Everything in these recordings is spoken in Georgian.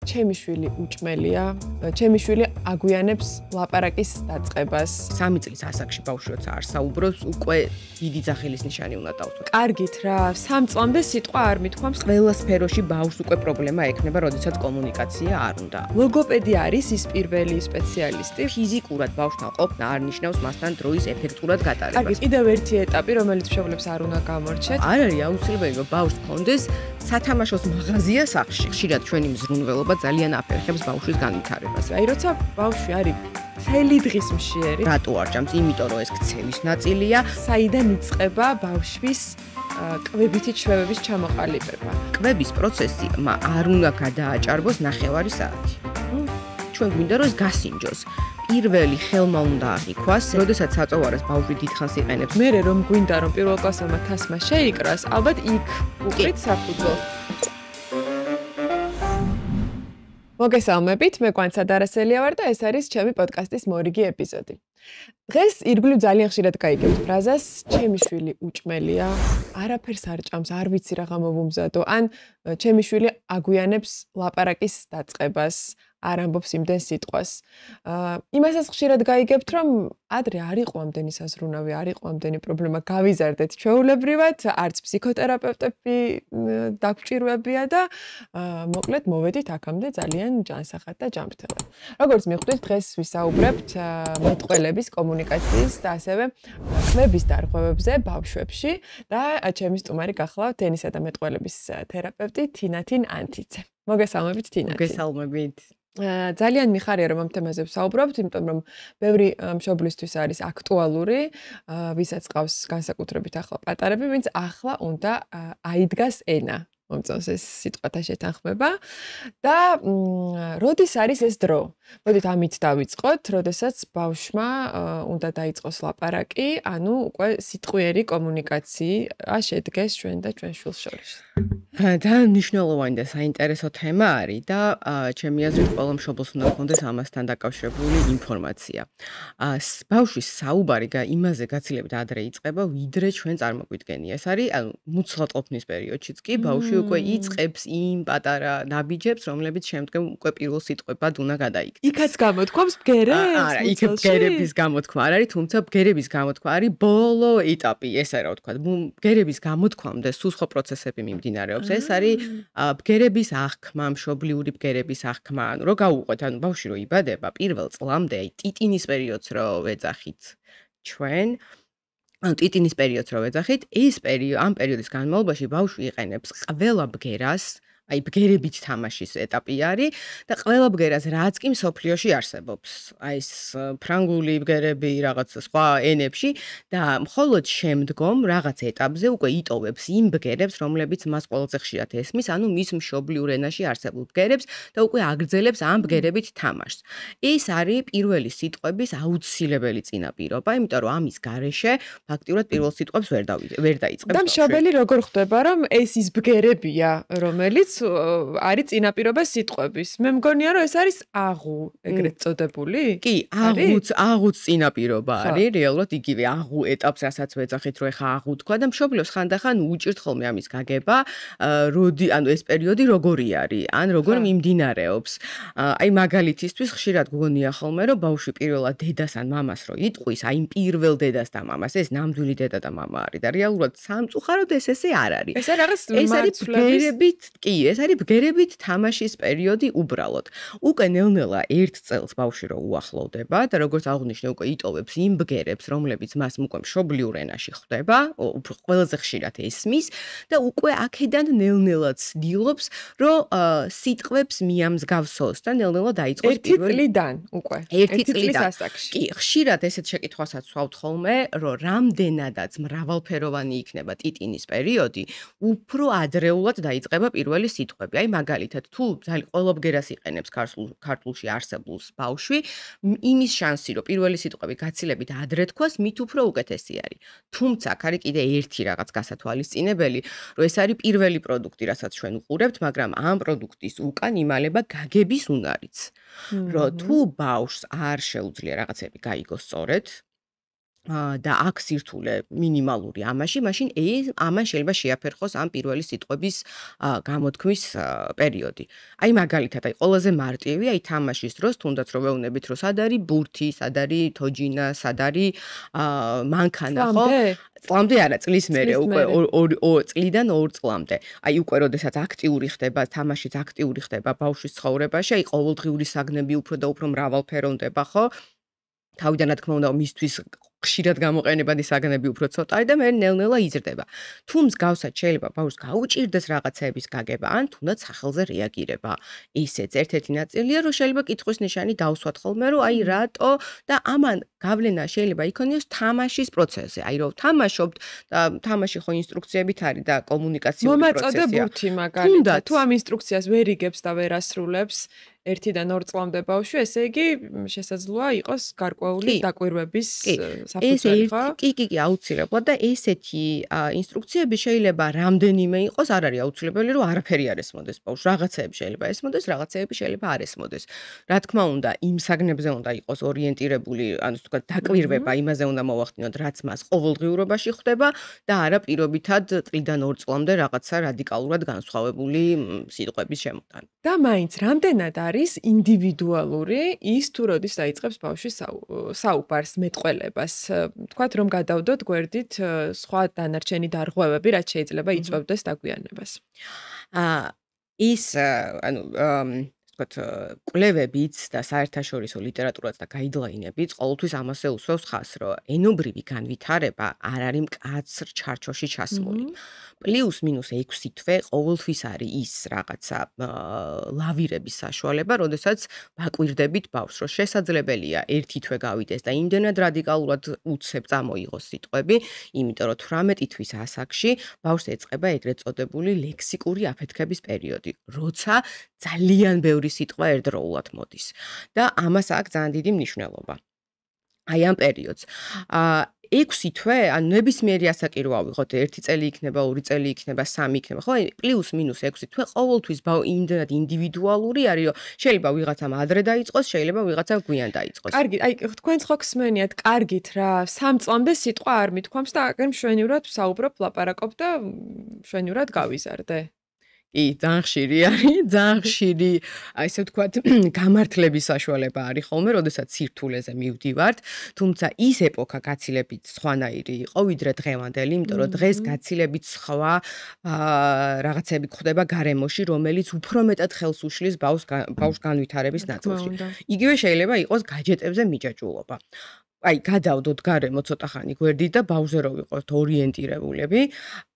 ჩემი შვილი უჭმელია, ჩემი შვილი აგვიანებს ლაპარაკის დაწყებას. 3 წლის ასაკში ბავშვი როცა არ საუბრობს, უკვე დიდი ძახილის ნიშანი უნდა დავსვათ. კარგით რა, 3 წლამდე სიტყვა არ მithქვამს. ყველა სფეროში ბავშვს უკვე პრობლემა ექნება, როდესაც კომუნიკაცია არ უნდა. ლოგოპედი არის ის პირველი სპეციალისტი. ფიზიკურად ბავშვთან ყოფნა არ ნიშნავს მასთან დროის ეფექტურად გატარებას. კარგით, კიდევ ერთი ეტაპი, რომელიც მშობლებს არ უნდა გამორჩეთ. არ არის აუცილებელი, რომ ბავშვს ჰქონდეს სათამაშოს მაღაზია სახლში. ხშირად ჩვენი მზრუნველობა ძალიან აფერხებს ბავშვის განვითარებას. აი, როცა ბავშვი არის მთელი დღის მშიერი, რატო არ ჭამს? იმიტომ რომ ეს ქცევის ნაწილია. საიდან იწყება ბავშვის კვებითი ჩვევების ჩამოყალიბება. კვების პროცესი არ უნდა გადააჭარბოს 9 საათი. ჩვენ გვინდა რომ ეს გასინჯოს. პირველი ხელმა უნდა აღიქვას, როდესაც საწოვარას ბავშვი დიდხანს იყენებს. მე რომ გვინდა რომ პირველ კლასელმა თასმა შეიკრას, ალბათ იქ უყრით საფუძველს. მოგესალმებით, მე კვანცა დარასელია ვარ და ეს არის ჩემი პოდკასტის მორიგი ეპიზოდი. დღეს ირგვლივ ძალიან ხშირად გაიგებთ ფრაზას ჩემი შვილი უჭმელია, არაფერს არ ჭამს, არ ვიცი რა გამომუმზადო, ან ჩემი შვილი აგვიანებს ლაპარაკის დაწყებას, არ ამბობს იმდენ სიტყვას. იმასაც ხშირად გაიგებთ, რომ ადრე არ იყო ამდენი საზრუნავი, არ იყო ამდენი პრობლემა, გავიზარდეთ ჩვეულებრივად, არც ფსიქოთერაპევტები დაგვჭირვებია და მოკლედ მოვედით აქამდე ძალიან ჯანსაღად და ჯანმრთელად. როგორც მიხვდით, დღეს ვისაუბრებთ მეტყველების კომუნიკაციის და ასევე კვების დარღვევებზე ბავშვებში და ჩემი სტუმარი გახლავთ ტენისა და მეტყველების თერაპევტი თინათინ ანთიძე. მოგესალმებით თინათინ. მოგესალმებით. ძალიან მიხარია რომ ამ თემაზე ვსაუბრობთ, იმიტომ რომ ბევრი მშობლისთვის არის აქტუალური, ვისაც ყავს განსაკუთრებით ახლა პატარები, ვინც ახლა უნდა აიდგას ენა. მომწონს ეს სიტყვათა შეთანხმება და როდის არის ეს დრო? მოდით ამით დავიწყოთ, როდესაც ბავშვმა უნდა დაიწყოს ლაპარაკი, ანუ უკვე სიტყვიერი კომუნიკაცია შედგეს ჩვენ და ჩვენ შვილს შორის. ძალიან მნიშვნელოვანი და საინტერესო თემა არის და ჩემი აზრით ყველა მშობელს უნდა ჰქონდეს ამასთან დაკავშირებული ინფორმაცია. ბავშვის საუბარი იმაზე გაცილებით ადრე იწყება, ვიდრე ჩვენ წარმოგვიდგენია. ეს არის მუცლად ყოფნის პერიოდშიც კი ბავშვი უკვე იწყებს იმ პატარა ნაბიჯებს, რომლებიც შემდგომ უკვე პირველ სიტყვებად უნდა გადაიქცეს. იქაც გამოთქვამს ბგერებს? არა, იქ ბგერების გამოთქმა არ არის, თუმცა ბგერების გამოთქმა არის ბოლო ეტაპი, ესე რა ვთქვა. ბგერების გამოთქვამდე სულ სხვა პროცესები მიმდინარეობს. ეს არის ბგერების აღქმა, მშობლიური ბგერების აღქმა. ანუ რო გავუყვეთ, ანუ ბავშვი რო იბადება, პირველ წლამდე აი ტიტინის პერიოდს რო ვეძახით ჩვენ ანუ ტიტინის პერიოდს რო ვეძახით, ამ პერიოდის განმავლობაში ბავშვი იყენებს ყველა ბგერას, აი ბგერებით თამაშის ეტაპი არის და ყველა ბგერას რაც კი მსოფლიოში არსებობს. აი ეს ფრანგული ბგერები, რაღაც სხვა ენებში და მხოლოდ შემდგომ რაღაც ეტაპზე უკვე იტოვებს იმ ბგერებს, რომლებიც მას ყველაზე ხშირად ესმის, ანუ მის მშობლიურ ენაში არსებულ ბგერებს და უკვე აგრძელებს ამ ბგერებით თამაშს. ეს არის პირველი სიტყვების აუცილებელი წინაპირობა, იმიტომ რომ ამის გარეშე ფაქტიურად პირველ სიტყვებს ვერ დაიწყებს. და მშობელი როგორ ხვდება, რომ ეს ის ბგერებია, რომელიც არის წინაპირობა სიტყვების. მე მგონია რომ ეს არის აღუ, ეგრეთ წოდებული? კი, აღუც წინაპირობა არის, რეალურად იგივე აღუ ეტაპს, რასაც ვეძახით, რომ ეხა აღუ თქვა და მშობლებს ხანდახან უჭირთ ხოლმე ამის გაგება, ანუ ეს პერიოდი როგორი არის, ან როგორ მიმდინარეობს. აი მაგალითისთვის ხშირად გგონია ხოლმე, რომ ბავშვი პირველად დედას ან მამას რო იტყვის, აი პირველ დედას და მამას, ეს ნამდვილი დედა და მამა არის და რეალურად სამწუხაროდ ესე არ არის. ეს არის ბგერებით, კი, ეს არის ბგერებით თამაშის პერიოდი უბრალოდ. უკვე ნელ-ნელა 1 წელს ბავშვი რო უახლოვდება და როგორც აღნიშნე, უკვე იტოვებს იმ ბგერებს, რომლებიც მას უკვე მშობლიურ ენაში ხვდება, ყველაზე ხშირად ესმის და უკვე აქედან ნელ-ნელა ცდილობს, რომ სიტყვებს მიამსგავსოს და ნელ-ნელა დაიწყოს პირველი წლიდან უკვე. 1 წლის ასაკში. კი, ხშირად ესეთ შეკითხვასაც ვსვავთ ხოლმე, რომ რამდენადაც მრავალფეროვანი იქნება ტიტინის პერიოდი, უფრო ადრეულად დაიწყება პირველი სიტყვები. აი მაგალითად, თუ ყველა ბგერას იყენებს ქართულში არსებულს ბავშვი, იმის შანსი, რომ პირველი სიტყვები გაცილებით ადრე თქვას, მით უფრო უკეთესი არის. თუმცა აქ არის კიდე ერთი რაღაც გასათვალისწინებელი, რომ ეს არის პირველი პროდუქტი, რასაც ჩვენ უყურებთ, მაგრამ ამ პროდუქტის უკან იმალება გაგების უნარიც. რომ თუ ბავშვს არ შეუძლია რაღაცები გაიგოს სწორედ, და აქ სირთულე მინიმალური ამაში, მაშინ ამან შეიძლება შეაფერხოს ამ პირველი სიტყვების გამოთქმის პერიოდი. აი მაგალითად, აი ყველაზე მარტივი, აი თამაშის დროს თუნდაც რომ ვეუბნებით, რომ სად არის ბურთი, სად არის თოჯინა, სად არის მანქანა, ხო? წლამდე არა, წლის მერე უკვე წლიდან 2 წლამდე. აი უკვე როდესაც აქტიური ხდება, თამაშიც აქტიური ხდება ბავშვის ცხოვრებაში, აი ყოველდღიური საგნები უფრო და უფრო მრავალფეროვდება, ხო? თავიდან რა თქმა უნდა მისთვის ხშირად გამოყენებადი საგნები უფრო ცოტა არის და მე ნელ-ნელა იზრდება. თუ მსგავსად შეიძლება ბავშვს გაუჭირდეს რაღაცეების გაგება ან თუნდაც სახელზე რეაგირება. ისეც ერთ-ერთი ნაწილია, რომ შეიძლება კითხვის ნიშანი დავსვათ ხოლმე, რომ აი რატო და ამან გავლენა შეიძლება იქონიოს თამაშის პროცესზე. აი რომ თამაშობთ და თამაში ხო ინსტრუქციებით არის და კომუნიკაციური პროცესია. მომაწოდე ბურთი მაგალითად. თუ ამ ინსტრუქციას ვერ იგებს და ვერ ასრულებს 1-დან 2 წლამდე ბავშვი, ესე იგი შესაძლოა იყოს გარკვეული დაკვირვების საფუძველი, ხო? კი, აუცილებლად და ესეთი ინსტრუქციები შეიძლება რამდენიმე იყოს, არ არის აუცილებელი, რომ არაფერი არ ესმოდეს ბავშვს. რაღაცეები შეიძლება ესმოდეს, რაღაცეები შეიძლება არ ესმოდეს. რა თქმა უნდა, იმ საგნებზე უნდა იყოს ორიენტირებული, ანუ თქვა დაკვირვება იმაზე უნდა მოვახდინოთ, რაც მას ყოველდღიურობაში ხდება და არა პირობითად წლიდან 2 წლამდე რაღაცა რადიკალურად განსხვავებული სიტყვების შემოტანა. და მაინც რამდენად არის ინდივიდუალური ის თუ როდის დაიწყებს ბავშვი საუბარს, მეტყველებას. თქვათ რომ გადავდოთ გვერდით სხვა დანარჩენი დარღვევები, რაც შეიძლება იწვევდეს დაგვიანებას. ის ანუ ვთქვათ, კვლევებიც და საერთაშორისო ლიტერატურაც და გაიდლაინებიც ყოველთვის ამასე უსვევს ხაზს, რომ ენობრივი განვითარება არ არის მკაცრ ჩარჩოში ჩასმული. პლუს მინუს 6 თვე ყოველთვის არის ის რაღაცა ლავირების საშუალება, როდესაც ვაკვირდებით ბავშვს, რომ შესაძლებელია 1 თვე გავიდეს და იმდენად რადიკალურად უცებ წამოიღოს სიტყვები, იმიტომ რომ 18 თვის ასაკში ბავშვს ეწყება ეგრეთ წოდებული ლექსიკური აფეთქების პერიოდი, როცა ძალიან ბევრი სიტყვა ერთდროულად მოდის და ამას აქვს ძალიან დიდი მნიშვნელობა. აი ამ პერიოდს. 6 თვე, ანუ ნებისმიერი ასაკი რო ავიღოთ, 1 წელი იქნება, 2 წელი იქნება, 3 იქნება, ხო? პლუს მინუს 6 თვე ყოველთვის იმდენად ინდივიდუალური არის, რომ შეიძლება ვიღაცამ ადრე დაიწყოს, შეიძლება ვიღაცამ გვიან დაიწყოს. კარგი, აი თქვენც ხო გსმენიათ, კარგით რა, 3 წლამდე სიტყვა არ მithქვამს და აგერ მშვენივრად ვსაუბრობ, ლაპარაკობ და მშვენივრად გავიზარდე. კი, ძალიან ხშირი არის, ძალიან ხშირი, ესე ვთქვათ, გამართლების საშუალება არის ხოლმე, როდესაც სირთულეზე მივდივართ, თუმცა ის ეპოქა გაცილებით სხვანაირი იყო, ვიდრე დღევანდელი, იმიტომ რომ დღეს გაცილებით სხვა რაღაცები გვხდება გარემოში, რომელიც უფრო მეტად ხელს უშლის ბავშვს განვითარების ნაწილში. იგივე შეიძლება იყოს გაჯეტებზე მიჯაჭვულობა. აი, გადავდოთ გარემო ცოტა ხანი გვერდით და ბავშვზე რო ვიყოთ ორიენტირებულები,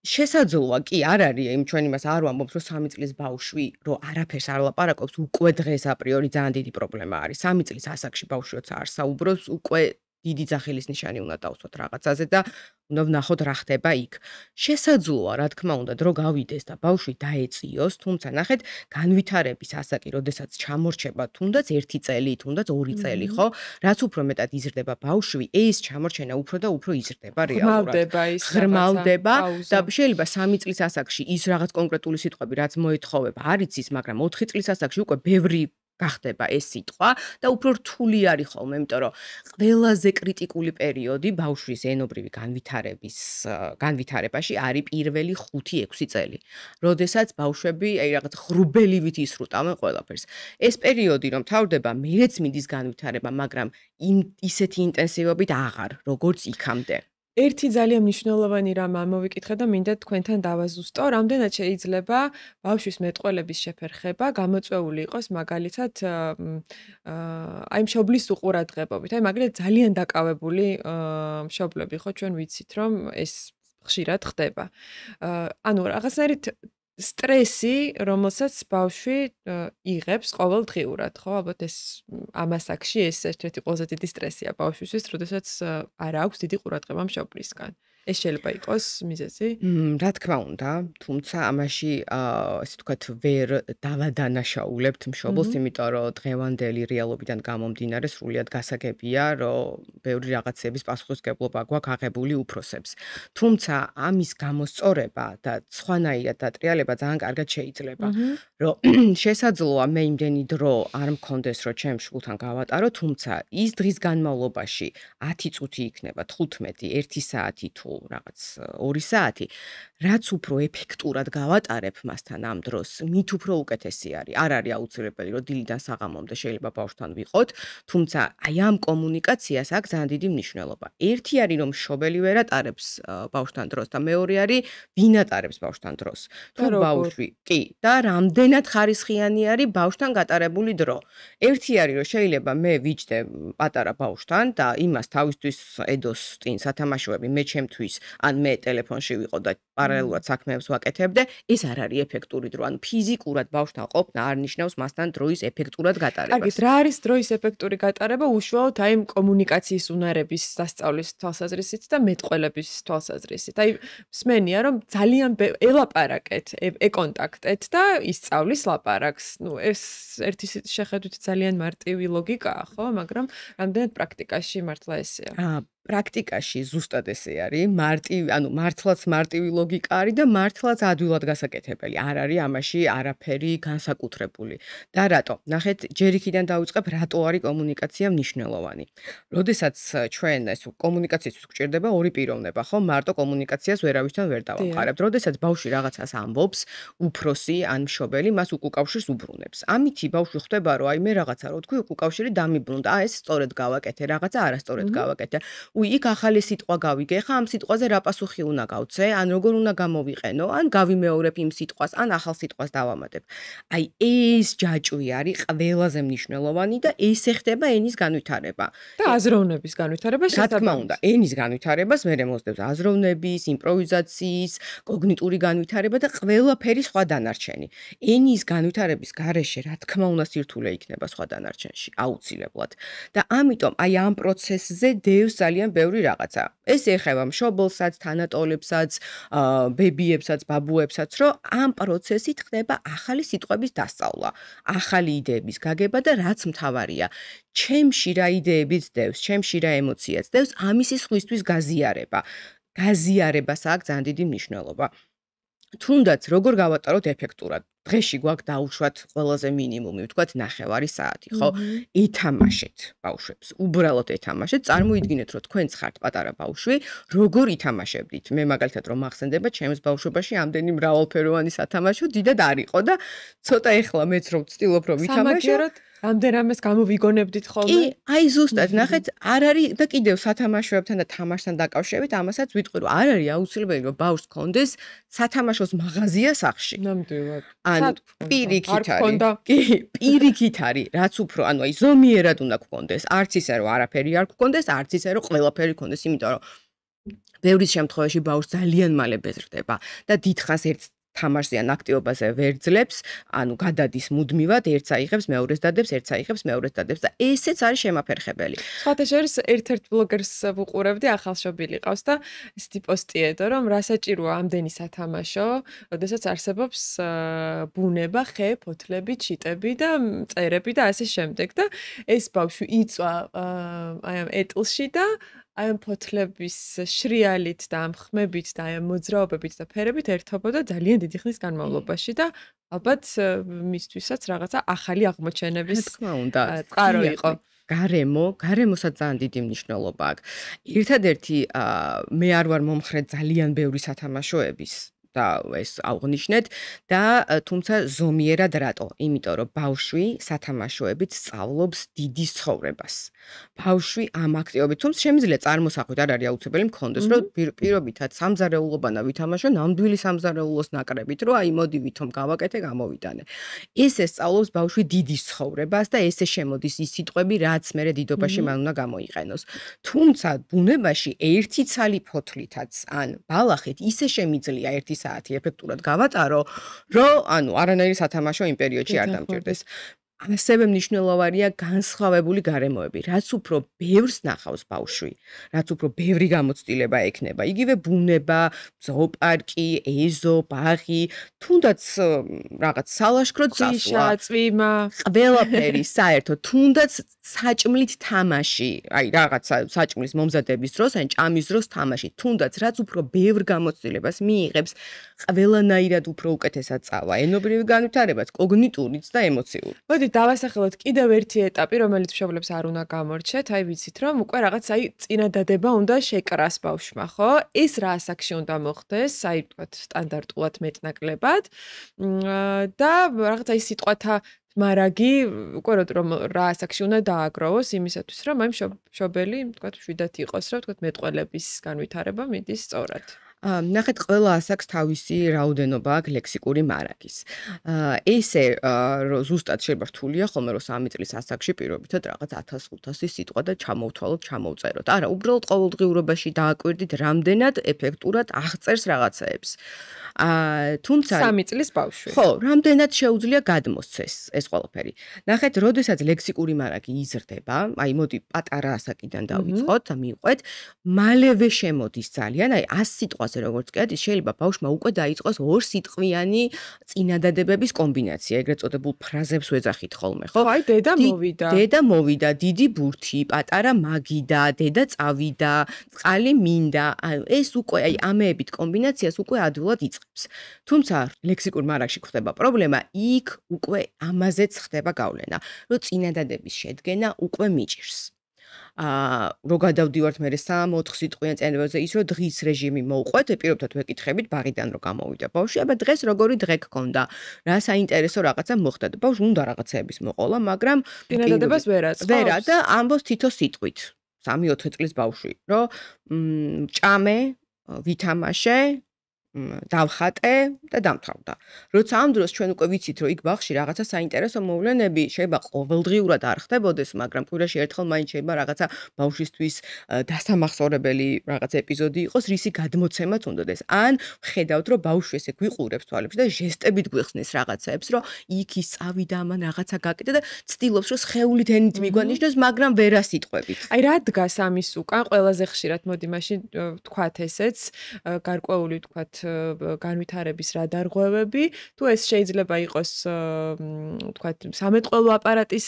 შესაძლოა კი არ არის, იმ ჩვენ იმას არ ვამბობთ, რომ 3 წლის ბავშვი რო არაფერს არ ლაპარაკობს, უკვე დღეს აპრიორი ძალიან დიდი პრობლემა არის. 3 წლის ასაკში ბავშვი როცა არ საუბრობს, უკვე დიდი ძახილის ნიშანი უნდა დავსვათ რაღაცაზე და უნდა ვნახოთ რა ხდება იქ. შესაძლოა, რა თქმა უნდა, დრო გავიდეს და ბავშვი დაეწიოს, თუმცა ნახეთ, განვითარების ასაკი, როდესაც ჩამორჩება თუნდაც 1 წელი, თუნდაც 2 წელი, ხო? რაც უფრო მეტად იზრდება ბავშვი, ეს ჩამორჩენა უფრო და უფრო იზრდება რეალურად. ღრმავდება და შეიძლება 3 წლის ასაკში ის რაღაც კონკრეტული სიტყვები, რაც მოეთხოვება, არ იცის, მაგრამ 4 წლის ასაკში უკვე ბევრი გახდება ეს სიტყვა და უფრო რთული არის ხოლმე, იმიტომ რომ ყველაზე კრიტიკული პერიოდი ბავშვის ენობრივი განვითარებაში არის პირველი 5-6 წელი, როდესაც ბავშვები აი რაღაც ღრუბელივით ისრუტავენ ყველაფერს. ეს პერიოდი რომ თავდება, მეც მიდის განვითარება, მაგრამ ისეთი ინტენსივობით აღარ, როგორც იქამდე. ერთი ძალიან მნიშვნელოვანი რამ ამოვიკითხე და მინდა თქვენთან დავაზუსტო, რამდენად შეიძლება ბავშვის მეტყველების შეფერხება გამოწვეული იყოს მაგალითად აი მშობლის უყურადღებობით. აი მაგალითად ძალიან დაკავებული მშობლები ხო ჩვენ ვიცით რომ ეს ხშირად ხდება. ანუ რაღაცნაირად სტრესი, რომელსაც ბავშვი იღებს ყოველდღიურად, ხო? ალბათ ეს ამ ასაკში ეს ერთ-ერთი ყველაზე დიდი სტრესია ბავშვისთვის, როდესაც არ აქვს დიდი ყურადღება მშობლისგან. ეს შეიძლება იყოს მიზეზი? რა თქმა უნდა, თუმცა ამაში ესე ვთქვათ, ვერ დავადანაშაულებთ მშობელს, იმიტომ რომ დღევანდელი რეალობიდან გამომდინარე სრულიად გასაგებია, რომ ბევრი რაღაცების პასუხისმგებლობა გვაქვს აღებული უფროსებს. თუმცა ამის გამოსწორება და სხვანაირად დატრიალება ძალიან კარგად შეიძლება, რომ შესაძლოა მე იმდენი დრო არ მქონდეს, რომ ჩემ შვილთან გავატარო, თუმცა ის დღის განმავლობაში 10 წუთი იქნება, 15, 1 საათი თუ რაღაც 2 საათი, რაც უფრო ეფექტურად გავატარებ მასთან ამ დროს, მით უფრო უკეთესი არის. არ არის აუცილებელი, რომ დილიდან საღამომდე შეიძლება ბავშვთან ვიყოთ, თუმცა აი ამ კომუნიკაციას აქვს ძალიან დიდი მნიშვნელობა. ერთი არის, რომ მშობელი ვერ ატარებს ბავშვთან დროს და მეორე არის, ვინ ატარებს ბავშვთან დროს. თუ ბავშვი, კი, და რამდენად ხარისხიანი არის ბავშვთან გატარებული დრო. ერთი არის, რომ შეიძლება მე ვიჯდე პატარა ბავშვთან და იმას თავისთვის ედოს წინ სათამაშოები მე ჩემთვის ან მე ტელეფონში ვიყო და პარალელურად საქმეებს ვაკეთებდე, ეს არ არის ეფექტური დრო. ანუ ფიზიკურად ბავშვთან ყოფნა არ ნიშნავს მასთან დროის ეფექტურად გატარებას. კარგით, რა არის დროის ეფექტური გატარება? უშუალოდ აი კომუნიკაციის უნარების დასწავლის თვალსაზრისით და მეტყველების თვალსაზრისით. აი მსმენია, რომ ძალიან ელაპარაკეთ, ეკონტაქტეთ და ისწავლის ლაპარაკს. ნუ ეს ერთი შეხედვით ძალიან მარტივი ლოგიკაა, ხო? მაგრამ რამდენად პრაქტიკაში მართლა ესეა? პრაქტიკაში ზუსტად ესე არის, ანუ მართლაც მარტივი ლოგიკა არის და მართლაც ადვილად გასაკეთებელი. არ არის ამაში არაფერი განსაკუთრებული. და რატო? ნახეთ, ჯერ იქიდან დავიწყებ, რატო არის კომუნიკაცია მნიშვნელოვანი. როდესაც ჩვენ ეს კომუნიკაციისთვის გვჭირდება ორი პიროვნება, ხო? მარტო კომუნიკაციას ვერავისთან ვერ დავამყარებთ. როდესაც ბავშვი რაღაცას ამბობს, უფროსი ან მშობელი მას უკავშირს უბრუნებს. ამითი ბავშვი ხვდება, რომ აი მე რაღაცა რო თქვი, უკავშირი დამიბრუნდა. ეს სწორედ გავაკეთე, რაღაცა არასწორად გავაკეთე. იქ ახალი სიტყვა გავიგე, ხა ამ სიტყვაზე რა პასუხი უნდა გავცე, ან როგორ უნდა გამოვიყენო, ან გავიმეორებ იმ სიტყვას, ან ახალ სიტყვას დავამატებ. აი ეს ჯაჭვი არის ყველაზე მნიშვნელოვანი და ეს ეხება ენის განვითარება. და აზროვნების განვითარება რა თქმა უნდა, ენის განვითარებას მე მოსდევს აზროვნების, იმპროვიზაციის, კოგნიტური განვითარება და ყველაფერი სხვა დანარჩენი. ენის განვითარების გარეშე რა თქმა უნდა სირთულე იქნება სხვა დანარჩენში, აუცილებლად. და ამიტომ აი ამ პროცესზე დევს ძალიან ბევრი რაღაცა. ეს ეხება მშობელსაც, თანატოლებსაც, ბებიებსაც, ბაბუებსაც, რომ ამ პროცესით ხდება ახალი სიტყვების დასწავლა, ახალი იდეების გაგება და რაც მთავარია, ჩემში რა იდეებიც დევს, ჩემში რა ემოციაც დევს, ამისი სხვისთვის გაზიარება. გაზიარებას აქვს ძალიან დიდი მნიშვნელობა. თუნდაც როგორ გავატაროთ ეფექტურად. დღეში გვაქვს დაუშვათ ყველაზე მინიმუმი, ვთქვათ 9 საათი, ხო? ეთამაშეთ ბავშვებს. უბრალოდ ეთამაშეთ. წარმოიდგინეთ, რომ თქვენც ხართ პატარა ბავშვი, როგორ ითამაშებდით. მე მაგალითად რომ მახსენდება, ჩემს ბავშვობაში ამდენი მრავალფეროვანი სათამაშო დიდად არ იყო და ცოტა ეხლა მეც რომ ვცდილობ რომ ვითამაშო. რამდენამეს გამოვიგონებდით ხოლმე? კი, აი ზუსტად, ნახეთ, არ არის და კიდევ სათამაშოებთან და თამაშთან დაკავშირებით, ამასაც ვიტყვი, რომ არ არის აუცილებელი, რომ ბავშვს ჰქონდეს სათამაშოს მაღაზია სახლში. ნამდვილად. ან პირიქით არის. კი, პირიქით არის, რაც უფრო, ანუ აი ზომიერად უნდა გქონდეს, არც ისე რომ არაფერი არ გქონდეს, არც ისე რომ ყველაფერი გქონდეს, იმიტომ რომ ბევრი შემთხვევაში ბავშვი ძალიან მალე ბეზრდება და დიდხანს ერთ თამაშზე ან აქტივობაზე ვერ ძლებს, ანუ გადადის მუდმივად, ერთს აიღებს, მეორეს დადებს, ერთს აიღებს, მეორეს დადებს და ესეც არის შემაფერხებელი. სხვათა შორის ერთ-ერთ ბლოგერს ვუყურებდი, ახალშობილი ყავს და ესეთი პოსტი ედო, რომ რა საჭიროა ამდენი სათამაშო, როდესაც არსებობს ბუნება, ხე, ფოთლები, ჩიტები და წერები და ასე შემდეგ და ეს ბავშვი იწვა აი ამ ეტლში და აი ამ ფოთლების შრიალით და ამ ხმებით და აი ამ მოძრაობებით და ფერებით ერთობოდა ძალიან დიდი ხნის განმავლობაში და ალბათ მისთვისაც რაღაცა ახალი აღმოჩენების თქმა უნდა, წყარო იყო. გარემოსაც ძალიან დიდი მნიშვნელობა აქვს. ერთადერთი მე არ ვარ მომხრე ძალიან ბევრი სათამაშოების და ეს აღნიშნეთ და თუმცა ზომიერად რატო? იმიტომ რომ ბავშვი სათამაშოებით სწავლობს დიდი ცხოვრებას. ბავშვი ამ აქტივობით, თუმცა შემიძლია წარმოსახვით არ არის აუცილებელი მქონდეს, რომ პირობითად სამზარეულობანა ვითამაშო, ნამდვილი სამზარეულოს ნაკრებით, რომ აი მოდი ვითომ გავაკეთე, გამოვიტანე. ესე სწავლობს ბავშვი დიდი ცხოვრებას და ესე შემოდის ის სიტყვები, რაც მერე დიდობაში მან უნდა გამოიყენოს. თუმცა ბუნებაში ერთი ცალი ფოთლითაც ან ბალახით ისე შემიძლია ერთი საათი ეფექტურად გავატარო, რომ ანუ არანაირი სათამაშო იმ პერიოდში არ დამჭირდეს. ასევე მნიშვნელოვანია განსხვავებული გარემოები, რაც უფრო ბევრს ნახავს ბავშვი, რაც უფრო ბევრი გამოცდილება ექნება. იგივე ბუნება, ზოოპარკი, ეზო, ბაღი, თუნდაც რაღაც სალაშქრო წასვლა, წვიმა, ყველაფერი საერთოდ, თუნდაც საჭმლით თამაში, აი რაღაცა საჭმლის მომზადების დროს, ან ჭამის დროს თამაში, თუნდაც რაც უფრო ბევრ გამოცდილებას მიიღებს, ყველანაირად უფრო უკეთესად წავა. ენობრივი განვითარებაც, კოგნიტურიც და ემოციური. მოდი დავასახელოთ კიდევ ერთი ეტაპი, რომელიც მშობლებს არ უნდა გამორჩეთ. აი ვიცით, რომ უკვე რაღაც აი წინადადება უნდა შეკრას ბავშვმა, ხო? ეს რა ასაკში უნდა მოხდეს? აი ვთქვათ, სტანდარტულად მეტნაკლებად. და რაღაც აი სიტყვათა მარაგი, უკვე რომ რა ასაკში უნდა დააგროვოს იმისათვის, რომ აი მშობელი, ვთქვათ, შვიდათ იყოს, რომ ვთქვათ, მეტყველების განვითარება მიდის სწორად. ნახეთ, ყველა ასაკს თავისი რაოდენობა აქვს ლექსიკური მარაგის. ესე ზუსტად შეიძლება რთულია ხოლმე რომ 3 წლის ასაკში პირობითად რაღაც 1500 სიტყვა და ჩამოვთვალოთ, ჩამოვწეროთ. არა, უბრალოდ ყოველდღიურობაში დააკვირდით, რამდენად ეფექტურად აღწერს რაღაცეებს. თუმცა 3 წლის ბავშვი. ხო, რამდენად შეუძლია გადმოსცეს ეს ყველაფერი. ნახეთ, როდესაც ლექსიკური მარაგი იზრდება, აი მოდი პატარა ასაკიდან დავიწყოთ და მივყვეთ, მალევე შემოდის ძალიან, აი 100 სიტყვაზე როგორც კი შეიძლება ბავშვმა უკვე დაიწყოს 2 სიტყვიანი წინადადებების კომბინაცია, ეგრეთ წოდებულ ფრაზებს ვეძახით ხოლმე, ხო? აი დედა მოვიდა. დედა მოვიდა, დიდი ბურთი, პატარა მაგიდა, დედა წავიდა, წყალი მინდა. აი ეს უკვე აი ამეებით კომბინაციას უკვე ადვილად იწყებს. თუმცა ლექსიკურ მარაგში ხდება პრობლემა, იქ უკვე ამაზეც ხდება გავლენა, რომ წინადადების შედგენა უკვე მიჭირს. რო გადავდივართ მე 3-4 სიტყვიან წინადადებაზე, ის რომ დღის რეჟიმი მოვყვეთ, პირობითად ვეკითხებით ბაღიდან რო გამოვიდა ბავშვი, აბა დღეს როგორი დღე გქონდა, რა საინტერესო რაღაცა მოხდა და ბავშვი უნდა რაღაცეების მოყოლა, მაგრამ წინადადებას ვერ აწყობს. ვერა და ამბობს თითო სიტყვით. 3-4 წლის ბავშვი, რომ ჭამე, ვითამაშე, დავხატე და დამთავრდა. როცა ამ დროს ჩვენ უკვე ვიცით, რომ იქ ბაღში რაღაცა საინტერესო მოვლენები შეიძლება ყოველდღიურად არ ხდებოდეს, მაგრამ კვირაში ერთხელ მაინც შეიძლება რაღაცა ბავშვისთვის დასამახსოვრებელი რაღაც ეპიზოდი იყოს, რისი გადმოცემაც უნდადეს. ან ხედავთ, რომ ბავშვი ესე გვიყურებს თვალებში და ჟესტებით გვიხსნის რაღაცებს, რომ იქ ის წავიდა, ამან რაღაცა გაკეთდა და ცდილობს, რომ სხეულით ენით მიგვანიშნოს, მაგრამ ვერა სიტყვებით. აი რა დგას ამის უკან? ყველაზე ხშირად მოდი მაშინ ვთქვათ ესეც, გარკვეული ვთქვათ განვითარების რა დარღვევები, თუ ეს შეიძლება იყოს ვთქვათ სამეთყველო აპარატის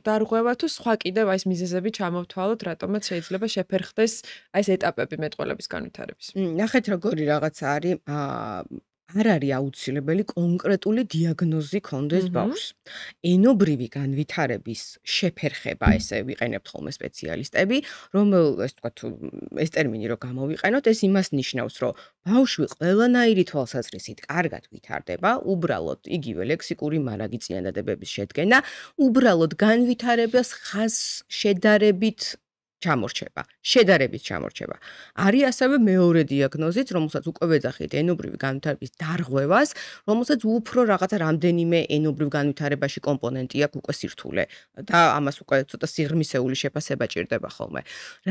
დარღვევა, თუ სხვა კიდევ აი ეს მიზეზები ჩამოვთვალოთ, რატომაც შეიძლება შეფერხდეს აი ეს ეტაპები მეტყველების განვითარების. ნახეთ როგორი რაღაცა არის, არ არის აუცილებელი კონკრეტული დიაგნოზი კონდეს ბავშვს. ენობრივი განვითარების შეფერხება, ესე ვიყენებთ ხოლმე სპეციალისტები, ეს ვთქვათ, ეს ტერმინი რო გამოვიყენოთ, ეს იმას ნიშნავს, რომ ბავშვი ყველანაირი თვალსაზრისით კარგად ვითარდება, უბრალოდ იგივე ლექსიკური მარაგი წინადადებების შედგენა, უბრალოდ განვითარებას ხაზ შედარებით ჩამორჩება. არის ასევე მეორე დიაგნოზიც, რომელსაც უკვე ვეძახით ენობრივი განვითარების დარღვევას, რომელსაც უფრო რაღაცა რამდენიმე ენობრივ განვითარებაში კომპონენტი აქვს უკვე სირთულე და ამას უკვე ცოტა სიღრმისეული შეფასება ჭირდება ხოლმე.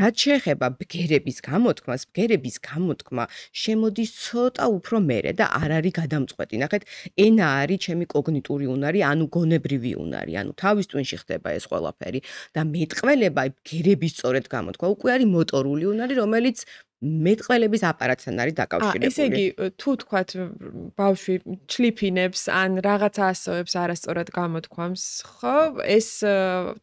რაც შეეხება ბგერების გამოთქმას, ბგერების გამოთქმა შემოდის ცოტა უფრო მერე და არ არის გადამწყვეტი. ნახეთ, ენა არის ჩემი კოგნიტური უნარი, ანუ გონებრივი უნარი, ანუ თავის ტვინში ხდება ეს ყველაფერი და მეტყველება ბგერების სწორედ გამოთქვა უკვე არის მოტორული უნარი, რომელიც მეტყველების აპარატთან არის დაკავშირებული. ესე იგი, თუ თქვათ ბავშვი ჩლიფინებს ან რაღაცა ასოებს არასწორად გამოთქვამს, ხო? ეს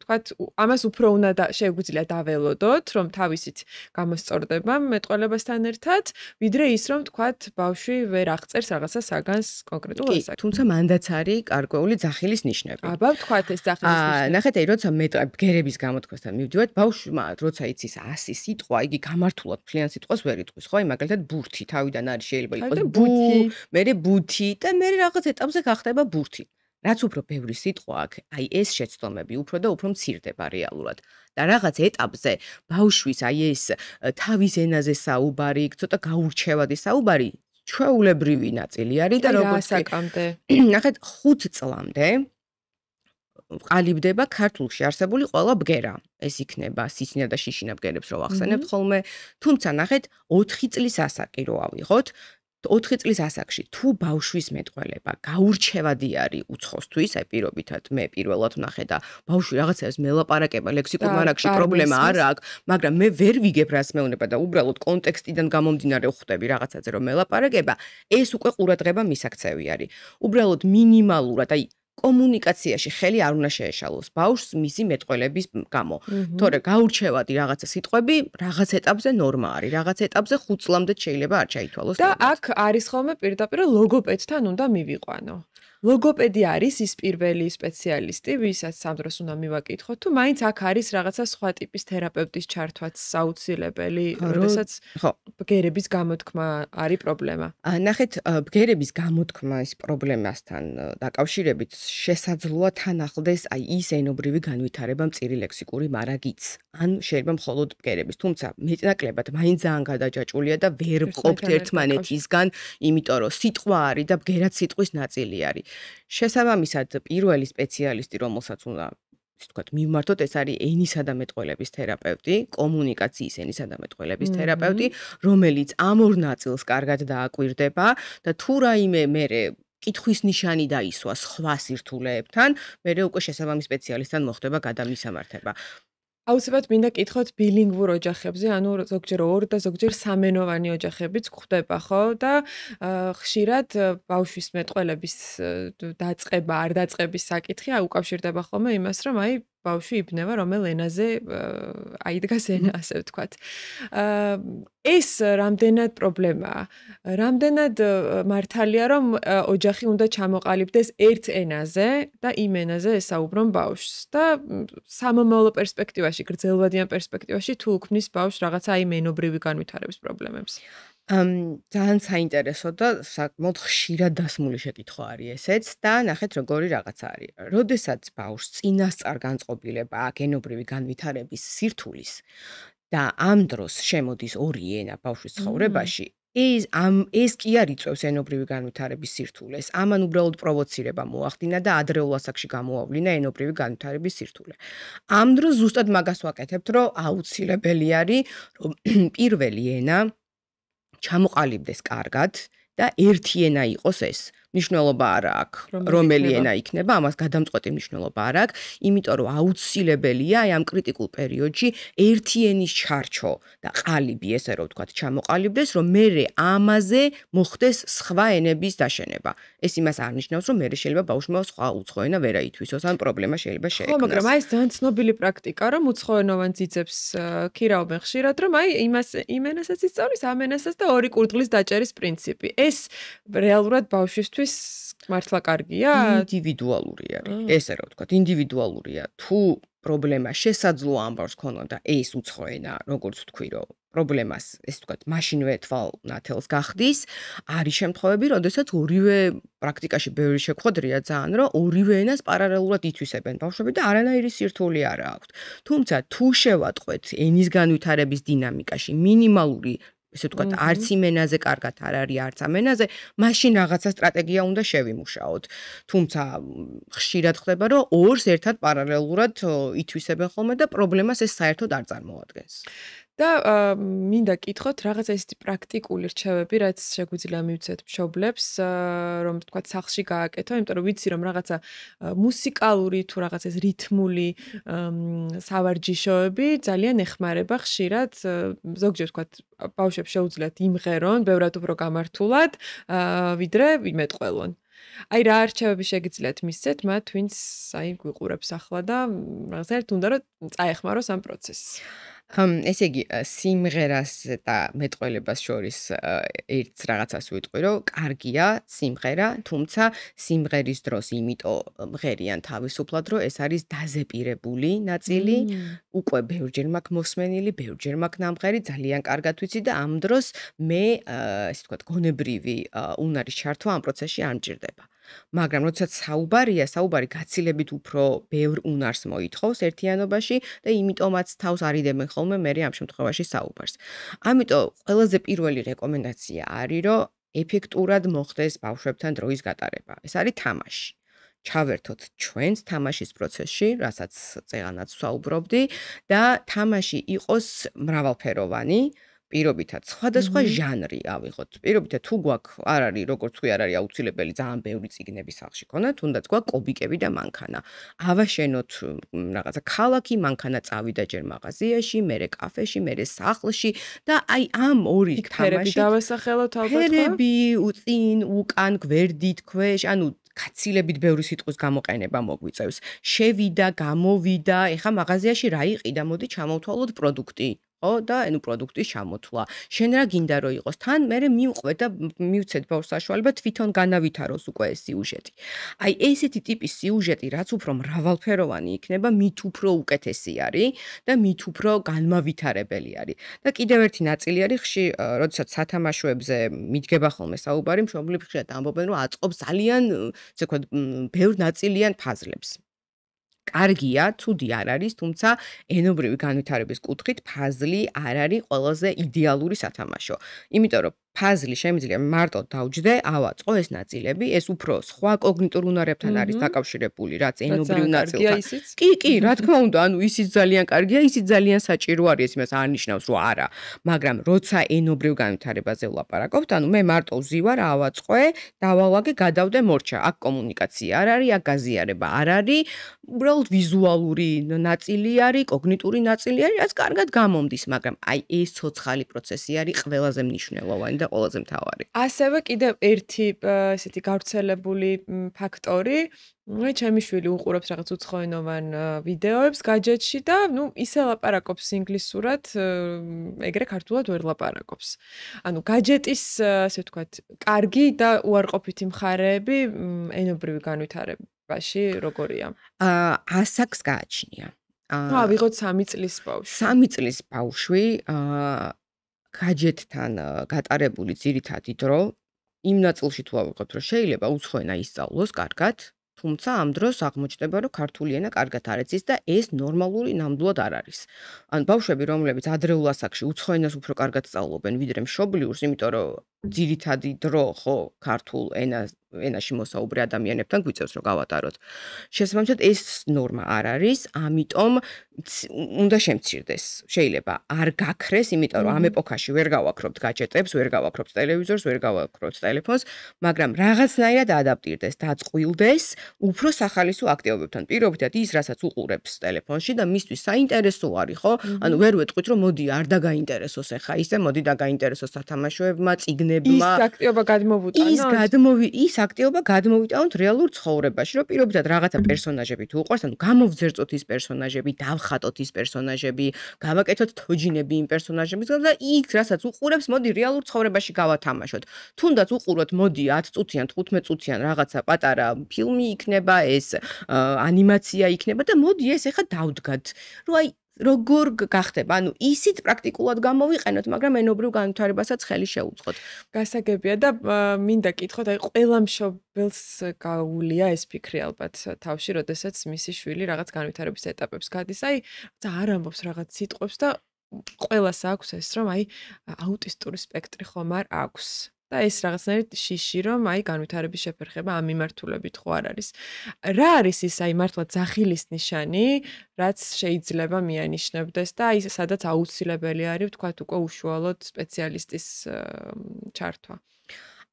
თქვათ ამას უფრო უნდა შეგვიძლია დაველოდოთ, რომ თავისით გამოსწორდება მეტყველებასთან ერთად, ვიდრე ის რომ თქვათ ბავშვი ვერ აღწერს რაღაცა საგანს კონკრეტულ ასაკში. თუმცა მანდაც არის გარკვეული ძახილის ნიშნები. აბა ვთქვათ ეს ძახილის ნიშნები. ნახეთ, როცა ბგერების გამოთქვასთან მივდივართ, ბავშვმა როცა იცის 100 სიტყვა, იგი გამართულად ფლიან სიტყვას ვერ იტყვის, ხო? მაგალითად ბურთი თავიდან არის შეიძლება იყოს ბუთი და მე რაღაც ეტაპზე გახდება ბურთი. რაც უფრო ბევრი სიტყვა აქვს, აი ეს შეცდომები უფრო და უფრო მცირდება რეალურად. და რაღაც ეტაპზე ბავშვის აი ეს თავის ენაზე საუბარი, ცოტა გაურჩევადი საუბარი ჩვეულებრივი ნაწილი არის და როგორც ნახეთ 5 წლამდე ყალიბდება ქართულში არსებული ყველა ბგერა. ეს იქნება სისინა და შიშინა ბგერებს რო ვახსენებთ ხოლმე. თუმცა ნახეთ 4 წლის ასაკი რო ავიღოთ, 4 წლის ასაკში თუ ბავშვის მეტყველება გაურჩევადი არის უცხოსთვის, აი პირობითად მე პირველად ვნახე და ბავშვი რაღაცას მელაპარაკება ლექსიკურ მარაგში პრობლემა არ აქვს, მაგრამ მე ვერ ვიგებ რას მეუბნება და უბრალოდ კონტექსტიდან გამომდინარე ვხვდები რაღაცაზე რომ მელაპარაკება, ეს უკვე ყურადღება მისაქცევი არის. უბრალოდ მინიმალურად, აი კომუნიკაციაში ხელი არ უნდა შეეშალოს ბავშვს მისი მეტყველების გამო. თორე გაურჩევადი რაღაცა სიტყვები რაღაც ეტაპზე ნორმა არის, რაღაც ეტაპზე 5 წლამდე შეიძლება არ ჩაითვალოს. და აქ არის ხოლმე პირდაპირ ლოგოპედთან უნდა მივიყვანო. ლოგოპედი არის ის პირველი სპეციალისტი, ვისაც ამ დროს უნდა მივაკითხოთ, თუ მაინც აქ არის რაღაცა სხვა ტიპის თერაპევტის ჩართვაც აუცილებელი, როდესაც ბგერების გამოთქმა არის პრობლემა. ნახეთ, ბგერების გამოთქმის პრობლემასთან დაკავშირებით შესაძლოა თან ახლდეს აი ის ენობრივი განვითარება მწირი ლექსიკური მარაგიც. ან შეიძლება მხოლოდ ბგერების, თუმცა მეტნაკლებად მაინც ძალიან გადაჯაჭვულია და ვერ ვყოფთ ერთმანეთისგან, იმიტომ რომ სიტყვა არის და ბგერაც სიტყვის ნაწილი არის. შესაბამისად, პირველი სპეციალისტი, რომელსაც უნდა ისე ვთქვათ, მივმართოთ, ეს არის ენისა და მეტყველების თერაპევტი, კომუნიკაციის ენისა და მეტყველების თერაპევტი, რომელიც ამ ორ ნაწილს კარგად დააკვირდება და თუ რაიმე მერე კითხვის ნიშანი დაისვა სხვა სირთულეებთან, მერე უკვე შესაბამის სპეციალისტთან მოხდება გადამისამართება. აუცილებლად მინდა კითხოთ ბილინგვურ ოჯახებზე, ანუ ზოგჯერ ორ და ზოგჯერ სამენოვანი ოჯახებიც გვხვდება, ხო? და ხშირად ბავშვის მეტყველების დაწყება, არ დაწყების საკითხი უკავშირდება ხოლმე იმას, რომ აი ბავშვი იბნება რომელ ენაზე აიდგას ენა, ასე ვთქვათ. ეს რამდენად პრობლემაა? რამდენად მართალია, რომ ოჯახი უნდა ჩამოყალიბდეს ერთ ენაზე და იმ ენაზე ესაუბრონ ბავშვს და სამომავლო პერსპექტივაში, გრძელვადიან პერსპექტივაში თუ უქმნის ბავშვს რაღაცა აი მენობრივი განვითარების პრობლემებს? ძალიან საინტერესო და საკმაოდ ხშირად დასმული შეკითხვა არის ესეც და ნახეთ როგორი რაღაცა არის. როდესაც ბავშვს წინასწარ განწყობილება აქვს ენობრივი განვითარების სირთულის და ამ დროს შემოდის ორი ენა ბავშვის ცხოვრებაში, ეს კი არ იწვევს ენობრივი განვითარების სირთულეს. ამან უბრალოდ პროვოცირება მოახდინა და ადრეულ ასაკში გამოავლინა ენობრივი განვითარების სირთულე. ამ დროს ზუსტად მაგას ვაკეთებთ, რომ აუცილებელი არის, რომ პირველი ენა ჩამოყალიბდეს კარგად და ერთი ენა იყოს ეს. მნიშვნელობა არ აქვს, რომელი ენა იქნება, ამას გადამწყვეტი მნიშვნელობა არ აქვს, იმიტომ რომ აუცილებელია აი ამ კრიტიკულ პერიოდში ერთი ენის ჩარჩო და ყალიბი, ესე რომ ვთქვათ, ჩამოყალიბდეს, რომ მერე ამაზე მოხდეს სხვა ენების დაშენება. ეს იმას არ ნიშნავს, რომ მერე შეიძლება ბავშვმა სხვა უცხო ენა ვერ აითვისოს, ან პრობლემა შეიძლება შეექმნას. ხო, მაგრამ აი ეს ძალიან ცნობილი პრაქტიკა, რომ უცხოენოვან ძიძებს ქირავენ ხშირად, რომ აი იმ ენასაც ისწავლის, ამ ენასაც და ორი კურდღლის დაჭერის პრინციპი. ეს რეალურად ბავშვისთვის მართლა კარგია? ინდივიდუალური არის. ესე რომ ვთქვათ, ინდივიდუალურია. თუ პრობლემა შესაძლოა ამ ბავშვს ქონოდა ეს უცხო ენა, როგორც ვთქვი, რომ პრობლემას, ესე ვთქვათ, მაშინვე თვალნათელს გახდის, არის შემთხვევები, როდესაც ორივე პრაქტიკაში ბევრი შეგხვედრია ძალიან, რომ ორივე ენას პარალელურად ითვისებენ ბავშვები და არანაირი სირთულე არ აქვს. თუმცა თუ შევატყვეთ ენის განვითარების დინამიკაში მინიმალური ესე ვთქვათ, არც იმ ენაზე კარგად არ არის, არც ამ ენაზე, მაშინ რაღაცა სტრატეგია უნდა შევიმუშაოთ. თუმცა ხშირად ხდება, რომ ორს ერთად პარალელურად ითვისებენ ხოლმე და პრობლემას ეს საერთოდ არ წარმოადგენს. და მინდა კითხოთ რაღაცა ისეთი პრაქტიკული რჩევები, რაც შეგვიძლია მივცეთ მშობლებს, რომ თქვა სახლში გააკეთო, იმიტომ რომ ვიცი რომ რაღაცა მუსიკალური თუ რაღაცა ეს რითმული სავარჯიშოები ძალიან ეხმარება ხშირად, ზოგჯერ თქვა ბავშვებს შეუძლიათ იმღერონ, ბევრად უფრო გამართულად, ვიდრე იმეტყველონ. აი რა რჩევები შეგიძლიათ მისცეთ მათ, ვინც აი გვიყურებს ახლა და რაღაცა უნდა რომ წაეხმაროს ამ პროცესს. ესე იგი, სიმღერას და მეტყველებას შორის ერთს რაღაცას ვიტყვი, რომ კარგია სიმღერა, თუმცა სიმღერის დროს იმიტომ მღერიან თავისუფლად, რომ ეს არის დაზეპირებული ნაწილი, უკვე ბევრჯერ მაქვს მოსმენილი, ბევრჯერ მაქვს ნამღერი, ძალიან კარგად ვიცი და ამ დროს მე, ესე ვთქვათ, გონებრივი უნარის ჩართვა ამ პროცესში არ მჭირდება. მაგრამ როდესაც საუბარი გაცილებით უფრო ბევრ უნარს მოითხოვს ერთიანობაში და იმიტომაც თავს არიდებენ ხოლმე მე ამ შემთხვევაში საუბარს. ამიტომ ყველაზე პირველი რეკომენდაცია არის, რომ ეფექტურად მოხდეს ბავშვებთან დროის გატარება. ეს არის თამაში. ჩავერთოთ ჩვენს თამაშის პროცესში, რასაც წეღანაც ვსაუბრობდი და თამაში იყოს მრავალფეროვანი, პირობითად სხვადასხვა ჟანრი ავიღოთ. პირობითად თუ გვაქვს არ არის როგორც თუ არ არის აუცილებელი ძალიან ბევრი წიგნები სახლში ქონა, თუნდაც გვაქვს კობიკები და მანქანა. ავაშენოთ რაღაცა ქალაქი, მანქანა წავიდა ჯერ მაღაზიაში, მერე კაფეში, მერე სახლში და აი ამ ორი ფერები თამაში დავასახელოთ ალბათ ხო? ფერები, უწინ, უკან, გვერდით, ქვეშ, ანუ კაცილებით ბევრი სიტყვის გამოყენება მოგვიწევს. შევიდა, გამოვიდა, ეხა მაღაზიაში რა იყიდა, მოდი ჩამოვთვალოთ პროდუქტი. ხო და ანუ პროდუქტის ჩამოთვლა. შენ რა გინდა რომ იყოს? თან მე მივყვე და მივცეთ ბავშვს საშუალება თვითონ განავითაროს უკვე ეს სიუჟეტი. აი ესეთი ტიპის სიუჟეტი რაც უფრო მრავალფეროვანი იქნება, მით უფრო უკეთესი არის და მით უფრო განმავითარებელი არის. და კიდევ ერთი ნაწილი არის როდესაც სათამაშოებზე მიდგება ხოლმე საუბარი, მშობლები ხშირად ამბობენ რომ აწყობს ძალიან ესე ვთქვათ ბევრ ნაწილიან ფაზლებს. კარგია, ცუდი არ არის, თუმცა ენობრივი განვითარების კუთხით ფაზლი არ არის ყველაზე იდეალური სათამაშო. იმიტომ რომ ფაზლი შემიძლია მარტო დავჯდე, ავაწყო ეს ნაწილები, ეს უფრო სხვა კოგნიტურ უნარებთან არის დაკავშირებული, რაც ენობრივ ნაწილთან. კი, რა თქმა უნდა, ანუ ისიც ძალიან კარგია, ისიც ძალიან საჭირო არის, იმას არ ნიშნავს, რომ არა. მაგრამ როცა ენობრივ განვითარებაზე ვლაპარაკობთ, ანუ მე მარტო ვზივარ, ავაწყე, დავალაგე, გადავდე მორჩა. აქ კომუნიკაცია არ არის, აქ გაზიარება არ არის, უბრალოდ ვიზუალური ნაწილი არის, კოგნიტური ნაწილი არის, რაც კარგად გამომდის, მაგრამ აი ეს ცოცხალი პროცესი არის ყველაზე მნიშვნელოვანი და ყველაზე მთავარი. ასევე კიდევ ერთი ესეთი გავრცელებული ფაქტორი, ჩემი შვილი უყურებს რაღაც უცხოენოვან ვიდეოებს გაჯეტში და ისე ლაპარაკობს ინგლისურად, ეგრე ქართულად ვერ ლაპარაკობს. ანუ გაჯეტის, ასე ვთქვათ, კარგი და უარყოფითი მხარეები ენობრივი განვითარებაში როგორია? ასაკს გააჩნია. ავიღოთ 3 წლის ბავშვი. 3 წლის ბავშვი გაჯეტთან გატარებული ძირითადი დრო იმ ნაწილში თუ ავიღოთ რომ შეიძლება უცხოენა ისწავლოს კარგად, თუმცა ამ დროს აღმოჩნდება რომ ქართული ენა კარგად არ იცის და ეს ნორმალური ნამდვილად არ არის. ან ბავშვები რომლებიც ადრეულ ასაკში უცხოენას უფრო კარგად სწავლობენ ვიდრე მშობლიურს, იმიტომ რომ ძირითადი დრო ხო ქართულ ენაში მოსაუბრე ადამიანებთან გვიწევს რომ გავატაროთ. შესაბამისად ეს ნორმა არ არის, ამიტომ უნდა შემცირდეს. შეიძლება არ გაქრეს, იმიტომ რომ ამ ეპოქაში ვერ გავაკრობთ გაჯეტებს, ვერ გავაკრობთ ტელევიზორს, ვერ გავაკრობთ ტელეფონს, მაგრამ რაღაცნაირად ადაპტირდეს, დაწყვილდეს უფრო სახალისო აქტივობებთან. პირობითად ის, რასაც უყურებს ტელეფონში და მისთვის საინტერესო არის, ხო? ანუ ვერ ვეტყვით რომ მოდი არ დაგაინტერესოს ახლა ისე, მოდი დაგაინტერესოს სათამაშოებმა, წიგნებმა. ის აქტივობა გადმოვუტანოთ. ის აქტივობა გადმოვიტანოთ რეალურ ცხოვრებაში, რომ პირობითად რაღაცა პერსონაჟები თუ უყვარს, ანუ გამოვძერწოთ ის პერსონაჟები, დავხატოთ ის პერსონაჟები, გავაკეთოთ თოჯინები იმ პერსონაჟებისგან და იქ რასაც უყურებს, მოდი რეალურ ცხოვრებაში გავათამაშოთ. თუნდაც უყუროთ, მოდი 10 წუთიან, 15 წუთიან რაღაცა პატარა ფილმი იქნება, ეს ანიმაცია იქნება და მოდი ეს ახლა დავდგათ. რომ აი როგორ გახდება? ანუ ისიც პრაქტიკულად გამოვიყენოთ, მაგრამ ენობრივ განვითარებასაც ხელი შეუწყოთ. გასაგებია და მინდა კითხოთ, აი ყველა მშობელს გაუულია ეს ფიქრი ალბათ თავში, როდესაც მისი შვილი რაღაც განვითარების ეტაპებს გადის. აი არ ამბობს რაღაც სიტყვებს და ყველას აქვს ეს, რომ აი აუტისტური სპექტრი ხომ არ აქვს. და ეს რაღაცნაირად შიში, რომ აი განვითარების შეფერხება ამ მიმართულებით ხო არ არის. რა არის ის აი მართლა ძახილის ნიშანი, რაც შეიძლება მიანიშნებდეს და აი სადაც აუცილებელი არის ვთქვათ უკვე უშუალოდ სპეციალისტის ჩართვა.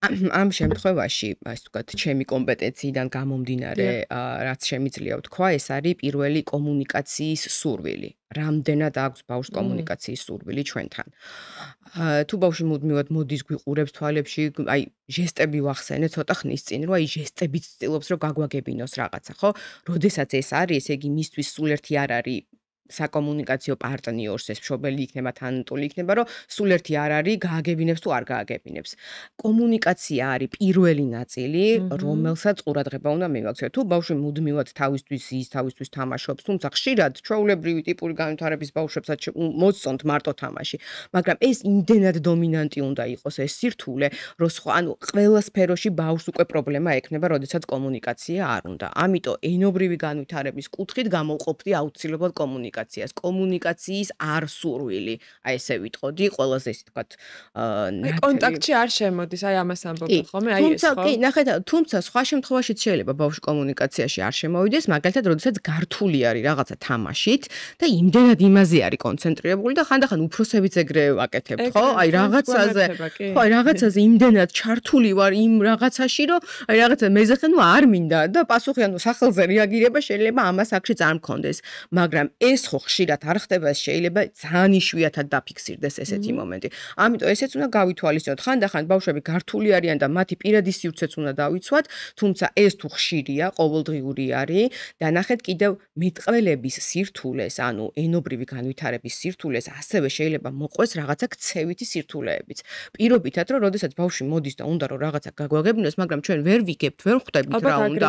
ამ შემთხვევაში, ასე ვთქვათ, ჩემი კომპეტენციიდან გამომდინარე, რაც შემიძლია ვთქვა, ეს არის პირველი კომუნიკაციის სურვილი. რამდენად აქვს ბავშვს კომუნიკაციის სურვილი ჩვენთან. თუ ბავშვი მუდმივად მოდის გვიყურებს თვალებში, აი ჟესტები ვახსენე ცოტა ხნის წინ, რომ აი ჟესტებით ცდილობს რომ გაგვაგებინოს რაღაცა, ხო? როდესაც ეს არის, ესე იგი მისთვის სულ ერთი არ არის საკომუნიკაციო პარტნიორს ეს მშობელი იქნება თანატული იქნება, რომ სულ ერთი არ არის, გააგებინებს თუ არ გააგებინებს. კომუნიკაცია არის პირველი ნაწილი, რომელსაც ყურადღება უნდა მივაქციოთ. თუ ბავშვი მუდმივად თავისთვის ის თავისთვის თამაშობს, თუმცა ხშირად ჩვეულებრივი ტიპური განვითარების ბავშვებსაც მოსწონთ მარტო თამაში, მაგრამ ეს იმდენად დომინანტი უნდა იყოს ეს სირთულე, რომ სხვა, ანუ ყველა სფეროში ბავშვს უკვე პრობლემა ექნება, როდესაც კომუნიკაცია არ უნდა. ამიტომ ენობრივი განვითარების კუთხით გამოვყოფდი აუცილებლად კომუნიკაცია. კომუნიკაციას, კომუნიკაციის არსურვილი, აი ესე ვიტყოდი, ყველაზე ისე თქვათ, აი კონტაქტში არ შემოდის, აი ამას ამბობ ხოლმე, აი ეს ხო? კი, ნახეთ, თუმცა სხვა შემთხვევაშიც შეიძლება ბავშვი კომუნიკაციაში არ შემოვიდეს, მაგალითად, როდესაც გართული არის რაღაცა თამაშით და იმდენად იმაზე არის კონცენტრირებული და ხანდახან უფროსებიც ეგრე ვაკეთებთ, ხო? აი რაღაცაზე, ხო, აი რაღაცაზე იმდენად ჩართული ვარ იმ რაღაცაში, რომ აი რაღაცა მეზეხე ნუ არ მინდა და პასუხი ანუ სახელზე რეაგირება შეიძლება ამას აქში არ მქონდეს, მაგრამ ეს ხო ხშირად არ ხდება, შეიძლება ძალიან იშვიათად დაფიქსირდეს ესეთი მომენტი. ამიტომ ესეც უნდა გავითვალისწინოთ. ხანდახან ბავშვები გართული არიან და მათი პირადი სივრცეც უნდა დავიცვათ, თუმცა ეს თუ ხშირია, ყოველდღიური არის და ნახეთ კიდევ მეტყველების სირთულეს, ანუ ენობრივი განვითარების სირთულეს, ასევე შეიძლება მოყვეს რაღაცა ქცევითი სირთულეებიც. პირობითად, რომ როდესაც ბავშვი მოდის და უნდა რომ რაღაცა გაგვაგებინოს, მაგრამ ჩვენ ვერ ვიგებთ, ვერ ხვდებით რა უნდა.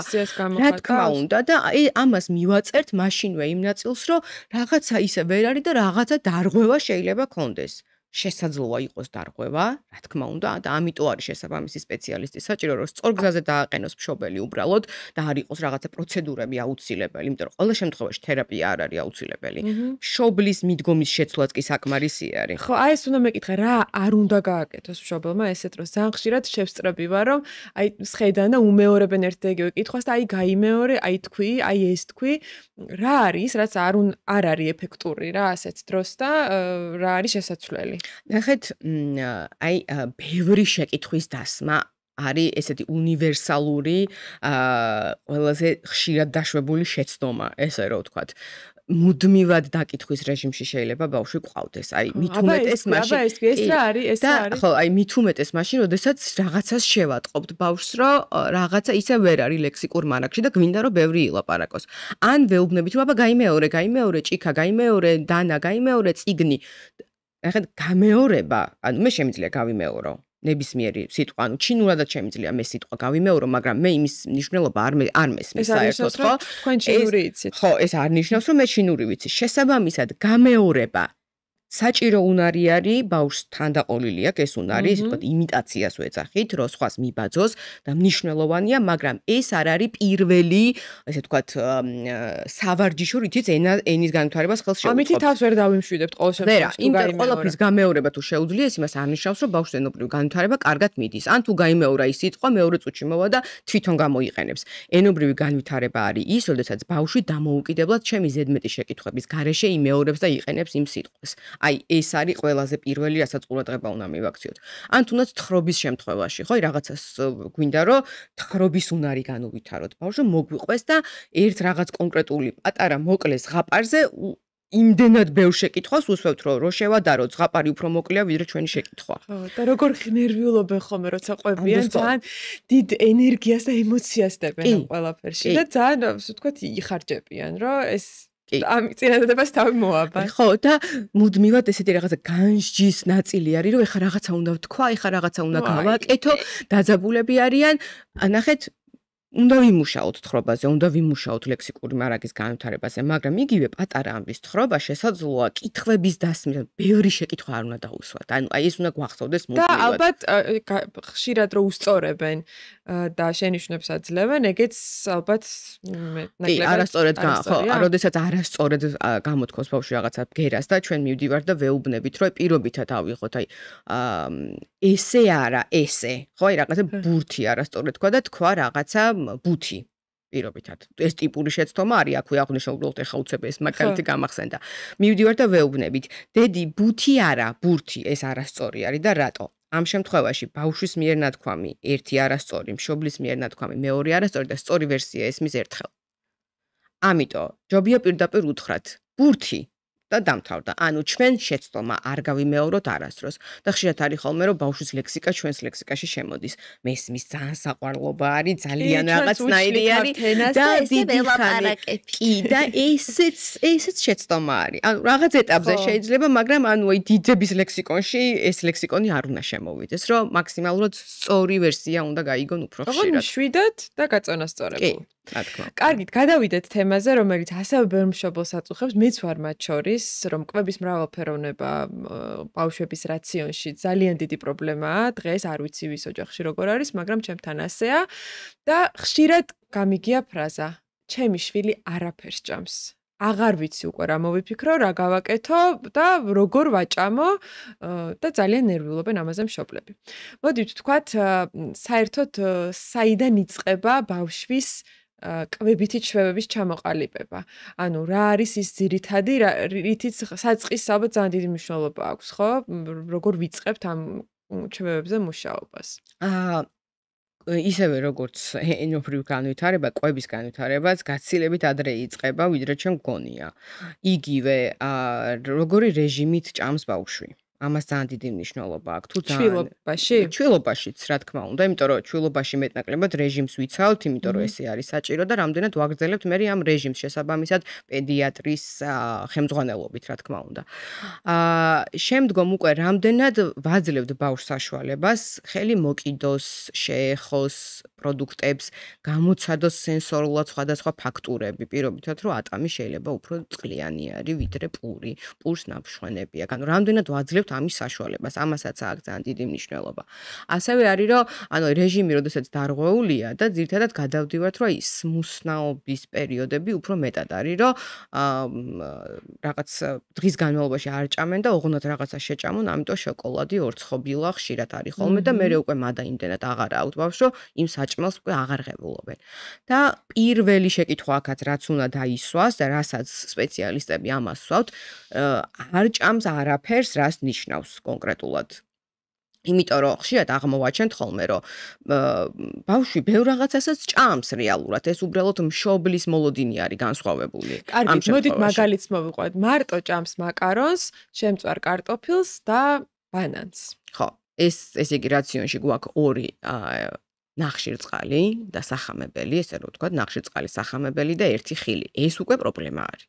რა თქმა უნდა და ამას მივაწერთ მაშინვე იმ ნაწილს, რომ რაღაცა ისე ვერ არის და რაღაცა დარღვევა შეიძლება კონდეს. შესაძლოა იყოს დარღვევა, რა თქმა უნდა, და ამიტომ არის შესაბამისი სპეციალისტი საჭირო, რომ სწორ გზაზე დააყენოს მშობელი უბრალოდ და არ იყოს რაღაცა პროცედურები აუცილებელი, იმიტომ რომ ყველა შემთხვევაში თერაპია არ არის აუცილებელი. მშობლის მიდგომის შეცვლაც კი საკმარისი არის. ხო, აი ეს უნდა მეკითხა, რა არ უნდა გააკეთოს მშობელმა ესეთ დროს. ძალიან ხშირად შევსწრები ვარ, რომ აი სხედან და უმეორებენ ერთ და იგივე კითხვას და აი გაიმეორე, აი თქვი, აი ეს თქვი, რა არის, რაც არ არის ეფექტური რა ასეთ დროს და რა არის შესაძლებელი. ნახეთ, აი ბევრი შეკითხვის დასმა არის ესეთი უნივერსალური, ყველაზე ხშირად დაშვებული შეცდომა, ესე რომ ვთქვათ. მუდმივად დაკითხვის რეჟიმში შეიძლება ბავშვი ყავდეს. აი მით უმეტეს მაშინ ეს რა არის, ეს რა არის. ხო, აი მით უმეტეს მაშინ, როდესაც რაღაცას შევატყობთ ბავშვს, რომ რაღაცა ისე ვერ არის ლექსიკურ მარაგში და გვინდა რომ ბევრი ილაპარაკოს. ან ვეუბნებით, რომ აბა გაიმეორე, ჭიქა, გაიმეორე, დანა, გაიმეორე, წიგნი. ახლა გამეორება, ანუ მე შემიძლია გავიმეორო ნებისმიერი სიტყვა, ანუ ჩინურადაც შემიძლია მე სიტყვა გავიმეორო, მაგრამ მე იმის მნიშვნელობა არ მესმის საერთოდ, ხო? თქვენ ჩინური იცით. ხო, ეს არ ნიშნავს, რომ მე ჩინური ვიცი. შესაბამისად, გამეორება საჭირო უნარი არის, ბავშვს თანდაყოლილი აქვს, ეს უნარი, ისე ვთქვათ, იმიტაციას ვეძახით, რომ სხვას მიბაძოს და მნიშვნელოვანია, მაგრამ ეს არ არის პირველი, ესე ვთქვათ, სავარჯიშო, რითიც ენის განვითარებას ხელს შეუწყობს. ამითი თავს ვერ დავიმშვიდებთ ყოველ შემთხვევაში. იმიტომ რომ ყველაფრის გამეორება თუ შეუძლია, ეს იმას არ ნიშნავს, რომ ბავშვს ენობრივი განვითარება კარგად მიდის. ან თუ გაიმეორა ის სიტყვა, მეორე წუთში მოვა და თვითონ გამოიყენებს. ენობრივი განვითარება არის ის, როდესაც ბავშვი დამოუკიდებლად ჩემი ზედმეტი შეკითხვების გარეშე იმეორებს და იყენებს იმ სიტყვას. აი ეს არის ყველაზე პირველი, რასაც ყურადღება უნდა მივაქციოთ. ან თუნდაც თხრობის შემთხვევაში, ხო, რაღაცას გვინდა რომ თხრობის უნარი განუვითაროთ. ბავშვი მოგვიყვეს და ერთ რაღაც კონკრეტული პატარა მოკლე ზღაპარზე იმდენად ბევრ შეკითხვას უსვევთ, რომ შევადაროთ, ზღაპარი უფრო მოკლეა ვიდრე ჩვენი შეკითხვა. ხო, და როგორ ნერვიულობენ ხოლმე, როცა ყვებიან, ძალიან დიდ ენერგიას და ემოციას დებენ ამ ყველაფერში და ძალიან, ასე ვთქვათ, იხარჯებიან, რომ ეს ამ წინადადებას თავი მოაბან. ხო, და მუდმივად ესეთი რაღაცა განსჯის ნაწილი არის, რომ ეხა რაღაცა უნდა ვთქვა, ეხა რაღაცა უნდა გავაკეთო, დაძაბულები არიან. ნახეთ, უნდა ვიმუშაოთ თხრობაზე, უნდა ვიმუშაოთ ლექსიკური მარაგის განვითარებაზე, მაგრამ იგივე პატარა ამბის თხრობა შესაძლოა კითხვების დასმით, ბევრი შეკითხვა არ უნდა დაუსვათ. ანუ აი ეს უნდა გვახსოვდეს მუდმივად. და ალბათ ხშირად რო უსწორებენ და შენიშვნებს აძლევენ, ეგეც ალბათ ნაკლებად არასწორად ხო, როდესაც არასწორად გამოთქვას ბავშვი რაღაცა ბგერას და ჩვენ მივდივართ და ვეუბნებით, რომ პირობითად ავიღოთ, აი ესე არა, ესე. ხო, აი რაღაცა ბურთი არასწორად თქვა და თქვა რაღაცა ბუთი. პირობითად. ეს ტიპური შეცდომა არის, აქვე აღნიშნულ ეხა უცებ ეს მაგალითი გამახსენდა. მივდივართ და ვეუბნებით, დედი, ბუთი არა, ბურთი, ეს არასწორი არის და რატო? ამ შემთხვევაში ბავშვის მიერ ნათქვამი ერთი არასწორი, მშობლის მიერ ნათქვამი მეორე არასწორი და სწორი ვერსია ესმის ერთხელ. ამიტომ ჯობია პირდაპირ უთხრათ, ბურთი და დამთავრდა. ანუ ჩვენ შეცდომა არ გავიმეოროთ არასდროს. და ხშირად არის ხოლმე რომ ბავშვის ლექსიკა ჩვენს ლექსიკაში შემოდის. მესმის ძალიან საყვარლობა არის, ძალიან რაღაცნაირი არის და დიდი ხანი. კი და ესეც შეცდომა არის. ანუ რაღაც ეტაპზე შეიძლება, მაგრამ ანუ აი დიდების ლექსიკონში ეს ლექსიკონი არ უნდა შემოვიდეს, რომ მაქსიმალურად სწორი ვერსია უნდა გაიგონ უფრო ხშირად. შვიდად და გაწონასწორებულ. რა თქმა უნდა. კარგით, გადავიდეთ თემაზე, რომელიც ასევე ბევრ მშობელს აწუხებს, მეც ვარ მათ შორის, რომ კვების მრავალფეროვნება ბავშვების რაციონში ძალიან დიდი პრობლემაა. დღეს არ ვიცი ვის ოჯახში როგორ არის, მაგრამ ჩემთან ასეა და ხშირად გამიგია ფრაზა: ჩემი შვილი არაფერს ჭამს. აღარ ვიცი უკვე რა მოვიფიქრო, რა გავაკეთო და როგორ ვაჭამო და ძალიან ნერვიულობენ ამაზე მშობლები. მოდით ვთქვათ, საერთოდ საიდან იწყება ბავშვის კვებითი ჩვევების ჩამოყალიბება. ანუ რა არის ის ძირითადი, რითიც საწყის ალბათ ძალიან დიდი მნიშვნელობა აქვს, ხო? როგორ ვიწყებთ ამ ჩვევებზე მუშაობას? ისევე როგორც ენობრივ განვითარება, კვების განვითარებაც გაცილებით ადრე იწყება, ვიდრე ჩვენ გგონია. იგივე როგორი რეჟიმით ჭამს ბავშვი. ამას ძალიან დიდი მნიშვნელობა აქვს. თუ ჩვილობაში? ჩვილობაშიც, რა თქმა უნდა, იმიტომ რომ ჩვილობაში მეტნაკლებად რეჟიმს ვიცავთ, იმიტომ რომ ესე არის საჭირო და რამდენად ვაგრძელებთ მე ამ რეჟიმს შესაბამისად პედიატრის ხელმძღვანელობით, რა თქმა უნდა. შემდგომ უკვე რამდენად ვაძლევთ ბავშვს საშუალებას ხელი მოკიდოს, შეეხოს პროდუქტებს, გამოცადოს სენსორულად სხვადასხვა ფაქტურები, პირობითად რომ ატამი შეიძლება უფრო წყლიანი არის, ვიდრე პური, პურს ნაფშვენები აქვს. ანუ რამდენად ვაძლევთ ამის საშუალებას, ამასაც აქვს ძალიან დიდი მნიშვნელობა. ასევე არის რომ ანუ რეჟიმი როდესაც დარღვეულია და ძირითადად გადავდივართ რომ ის მსნაობის პერიოდები უფრო მეტად არის რომ რაღაც დღის განმავლობაში არ ჭამენ და ოღონდ რაღაცა შეჭამონ, ამიტომ შოკოლადი, ორცხობილა ხშირად არის ხოლმე და მე უკვე მადა იმდენად აღარ აქვთ ბავშვო, იმ საჭმელს უკვე აღარ ღებულობენ. და პირველი შეკითხვა აქაც რაც უნდა დაისვას და რასაც სპეციალისტები ამას ვსვავთ, არ ჭამს არაფერს, რას ნიშნავს კონკრეტულად. იმიტომ რომ ხშირად აღმოვაჩენთ ხოლმე რომ ბავშვი ბევრ რაღაცასაც ჭამს რეალურად, ეს უბრალოდ მშობლის მოლოდინი არის განსხვავებული. კარგი, მოდით მაგალითს მოვიყვანოთ. მარტო ჭამს მაკარონს, შემწვარ კარტოფილს და ბანანს. ხო, ეს იგი რაციონში გვაქვს ორი ნახშირწყალი და სახამებელი, ესე რომ ვთქვათ, ნახშირწყალი, სახამებელი და ერთი ხილი. ეს უკვე პრობლემა არის.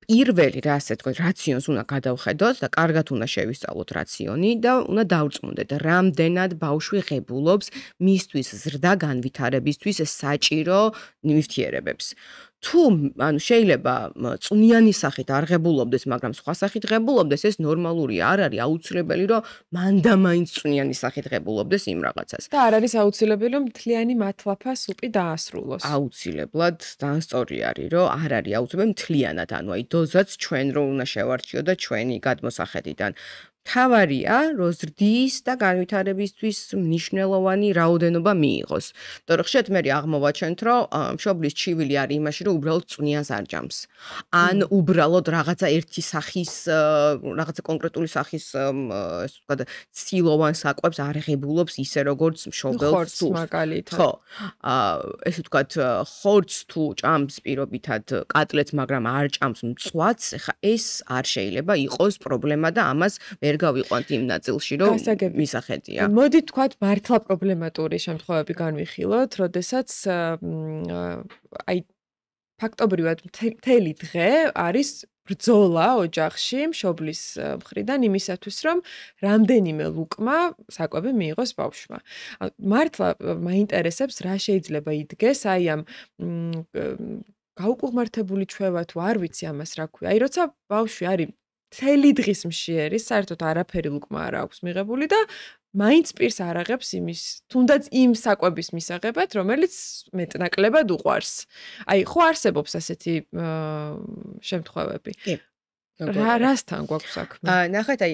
პირველი რა ასე თქვა რაციონს უნდა გადავხედოთ და კარგად უნდა შევისწავლოთ რაციონი და უნდა დავწმუნდეთ რამდენად ბავშვი ღებულობს მისთვის ზრდა განვითარებისთვის საჭირო ნივთიერებებს. თუ ანუ შეიძლება წვნიანი სახით არ ღებულობდეს, მაგრამ სხვა სახით ღებულობდეს, ეს ნორმალური არ არის, აუცილებელი რომ მანდამაინც წვნიანი სახით ღებულობდეს იმ რაღაცას. და არ არის აუცილებელი რომ მთლიანი მათლაფა სუპი დაასრულოს. აუცილებლად ძალიან სწორი არის, რომ არ არის აუცილებელი მთლიანად, ანუ აი დოზაც ჩვენ რო უნდა შევარჩიო და ჩვენი გადმოსახედიდან. თავარია, რომ ზრდის და განვითარებისთვის მნიშვნელოვანი რაოდენობა მიიღოს. იმიტომ რომ ხშირად მე აღმოვაჩენთ, რომ მშობლის ჩივილი არის იმაში, რომ უბრალოდ წვნიანს არ ჭამს. ან უბრალოდ რაღაცა ერთი სახის, რაღაცა კონკრეტული სახის, ესე ვთქვათ, ცილოვან საკვებს არ ღებულობს ისე როგორც მშობელს სულს. მაგალითად. ხო. ესე ვთქვათ, ხორცს თუ ჭამს პირობითად კატლეტს, მაგრამ არ ჭამს მწვადს, ეხა ეს არ შეიძლება იყოს პრობლემა და ამას გავიყვანთ იმ ნაწილში, რომ მისახედია. მოდით თქვათ, მართლა პრობლემატური შემთხვევები განვიხილოთ, როდესაც აი ფაქტობრივად მთელი დღე არის ბრძოლა ოჯახში მშობლის მხრიდან იმისათვის, რომ რამდენიმე ლუკმა საკვები მიიღოს ბავშვმა. მართლა მაინტერესებს, რა შეიძლება იდგეს აი ამ გაუკუღმართებული ჩვევა თუ არ ვიცი ამას რა ქვია. აი როცა ბავშვი არის მთელი დღის მშიერი, საერთოდ არაფერი ლუკმა არ აქვს მიღებული და მაინც პირს არ აღებს იმის, თუნდაც იმ საკვების მისაღებად, რომელიც მეტნაკლებად უყვარს. აი, ხო არსებობს ასეთი შემთხვევები? კი. რასთან გვაქვს საქმე? ნახეთ, აი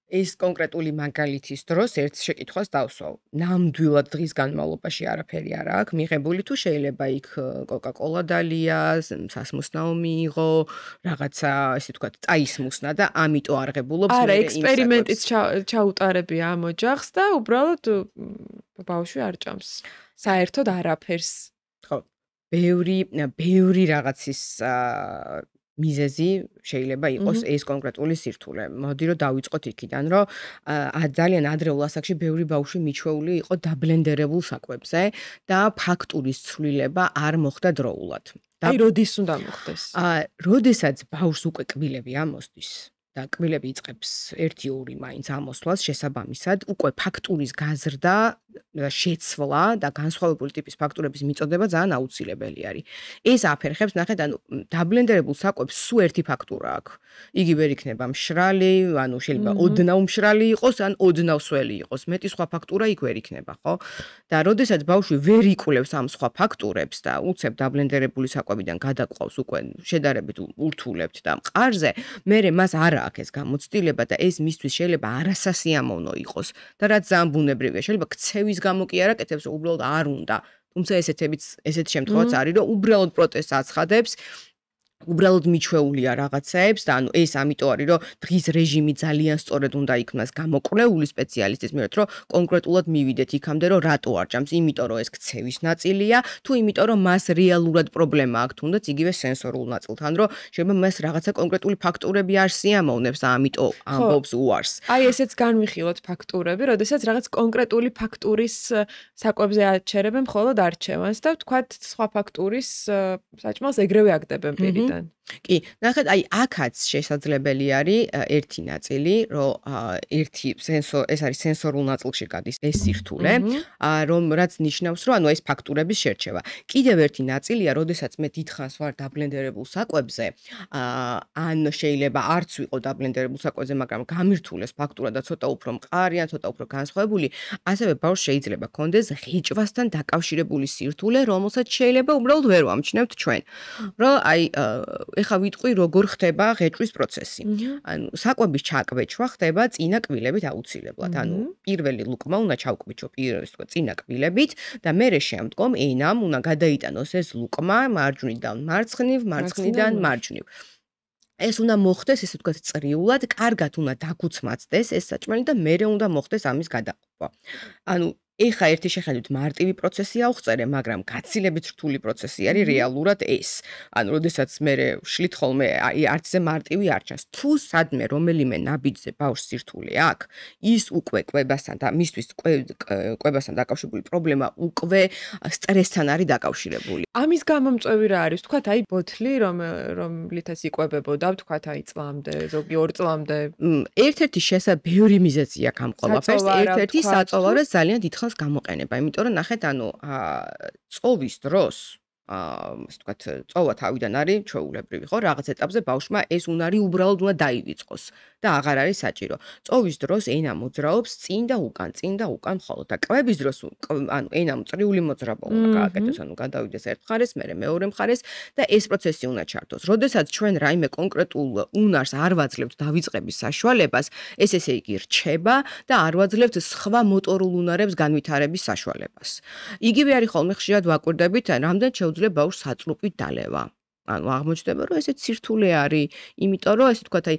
ეს კონკრეტული მაგალითის დროს ერთ შეკითხვას დავსვავ. ნამდვილად დღის განმავლობაში არაფერი არ აქვს მიღებული თუ შეიძლება იქ კოკა-კოლა დალია, სასმოსნაო მიიღო, რაღაცა, ესე ვთქვათ, წაისმუსნა და ამიტომ არ ღებულობს მე იმ არა, ექსპერიმენტიც ჩაუტარებია ამ ოჯახს და უბრალოდ ბავშვი არ ჭამს. საერთოდ არაფერს. ხო. ბევრი რაღაცის მიზეზი შეიძლება იყოს ეს კონკრეტული სირთულე. მოდი რომ დავიწყოთ იქიდან, რომ ძალიან ადრეულ ასაკში ბევრი ბავშვი მიჩვეული იყო დაბლენდერებულ საკვებზე და ფაქტურის ცვლილება არ მოხდა დროულად. აი, როდის უნდა მოხდეს? როდესაც ბავშვს უკვე კბილები ამოსდის და კბილები იწყებს 1-2 მაინც ამოსვლას შესაბამისად, უკვე ფაქტურის გაზრდა შეცვლა და განსხვავებული ტიპის ფაქტურების მიწოდება ძალიან აუცილებელი არის. ეს აფერხებს, ნახეთ, ანუ დაბლენდერებულ საკვებს სულ ერთი ფაქტურა აქვს. იგი ვერ იქნება მშრალი, ანუ შეიძლება ოდნავ მშრალი იყოს, ან ოდნავ სველი იყოს. მეტი სხვა ფაქტურა იქ ვერ იქნება, ხო? და როდესაც ბავშვი ვერ იკვლევს ამ სხვა ფაქტურებს და უცებ დაბლენდერებული საკვებიდან გადაყავს უკვე შედარებით ურთულებთ და მყარზე, მერე მას არ აქვს ეს გამოცდილება და ეს მისთვის შეიძლება არასასიამოვნო იყოს. და რაც ძალიან ბუნებრივია, შეიძლება ქცევის გამო კი არ აკეთებს, უბრალოდ არ უნდა. თუმცა ესეთი შემთხვევაც არის, რომ უბრალოდ პროტესტს აცხადებს, უბრალოდ მიჩვეულია რაღაცაებს და ანუ ეს ამიტომ არის, რომ დღის რეჟიმი ძალიან სწორად უნდა იქნას გამოკვლეული სპეციალისტის მიერ, რომ კონკრეტულად მივიდეთ იქამდე, რომ რატო არ ჭამს, იმიტომ რომ ეს ქცევის ნაწილია, თუ იმიტომ რომ მას რეალურად პრობლემა აქვს, თუნდაც იგივე სენსორულ ნაწილთან, რომ შეიძლება მას რაღაცა კონკრეტული ფაქტურები არ სიამოვნებს და ამიტომ ამბობს უარს. აი ესეც განვიხილოთ ფაქტურები, როდესაც რაღაც კონკრეტული ფაქტურის საკვებზე აჩერებენ მხოლოდ არჩევანს და ვთქვათ სხვა ფაქტურის საჭმელს ეგრევე აკდებენ პირიდან. კი, ნახეთ, აი აქაც შესაძლებელი არის ერთი ნაწილი, რომ ეს არის სენსორულ ნაწილში გადის ეს სირთულე, რომ რაც ნიშნავს, რომ ანუ ეს ფაქტურების შერჩევა. კიდევ ერთი ნაწილია, როდესაც მე დიდხანს ვარ დაბლენდერებულ საკვებზე, ან შეიძლება არც ვიყო დაბლენდერებულ საკვებზე, მაგრამ გამირთულეს ფაქტურა და ცოტა უფრო მყარი ან ცოტა უფრო განსხვავებული, ასევე ბავშვს შეიძლება ჰქონდეს ღიჭვასთან დაკავშირებული სირთულე, რომელსაც შეიძლება უბრალოდ ვერ ვამჩნევთ ჩვენ. რომ აი ეხა ვიტყვი როგორ ხდება ღეჭვის პროცესი. ანუ საკვების ჩაკვეჩვა ხდება წინა კბილებით აუცილებლად. ანუ პირველი ლუკმა უნდა ჩავკვიჩო წინა კბილებით და მერე შემდგომ ენამ უნდა გადაიტანოს ეს ლუკმა მარჯვნიდან მარცხნივ, მარცხნიდან მარჯვნივ. ეს უნდა მოხდეს, ესე ვთქვათ, წრიულად, კარგად უნდა დაგუცმაცდეს ეს საჭმელი და მერე უნდა მოხდეს ამის გადაყოფა. ანუ ეხა ერთი შეხედვით მარტივი პროცესია უხწერე, მაგრამ გაცილებით რთული პროცესი არის რეალურად ეს. ანუ როდესაც მე ვშლით ხოლმე, აი არც ზე მარტივი არ ჩანს. თუ სადმე რომელიმე ნაბიჯზე ბავშვს სირთულე აქვს, ის უკვე კვებასთან და მისთვის კვებასთან დაკავშირებული პრობლემა უკვე სტრესთან არის დაკავშირებული. ამის გამომწვევი რა არის? ვთქვათ, აი ბოთლი, რომლითაც იკვებებოდა, ვთქვათ, აი წლამდე, ზოგი 2 წლამდე. ერთ-ერთი ბევრი მიზეზი აქვს ამ ყველაფერს, ერთ-ერთი საწოვარო ძალიან დიდ გამოყენება, იმიტომ რომ ნახეთ, ანუ წოვის დროს ასე ვთქვათ, წოვა თავიდან არის ჩვეულებრივი, ხო? რაღაც ეტაპზე ბავშვმა ეს უნარი უბრალოდ უნდა დაივიწყოს და აღარ არის საჭირო. წოვის დროს ენა მოძრაობს წინ და უკან მხოლოდ და კვების დროს ანუ ენამ წრიული მოძრაობა უნდა გააკეთოს, ანუ გადავიდეს ერთ მხარეს, მერე მეორე მხარეს და ეს პროცესი უნდა ჩართოს. როდესაც ჩვენ რაიმე კონკრეტულ უნარს არ ვაძლევთ დავიწყების საშუალებას, ეს ესე იგი რჩება და არ ვაძლევთ სხვა მოტორულ უნარებს განვითარების საშუალებას. იგივე არის ხოლმე ხშირად ვაკვირდებით, რამდენ შეუძლია ბავშვს საწრუპით დალევა. ანუ აღმოჩნდება, რომ ესეც სირთულე არის, იმიტომ რომ ესე ვთქვათ, აი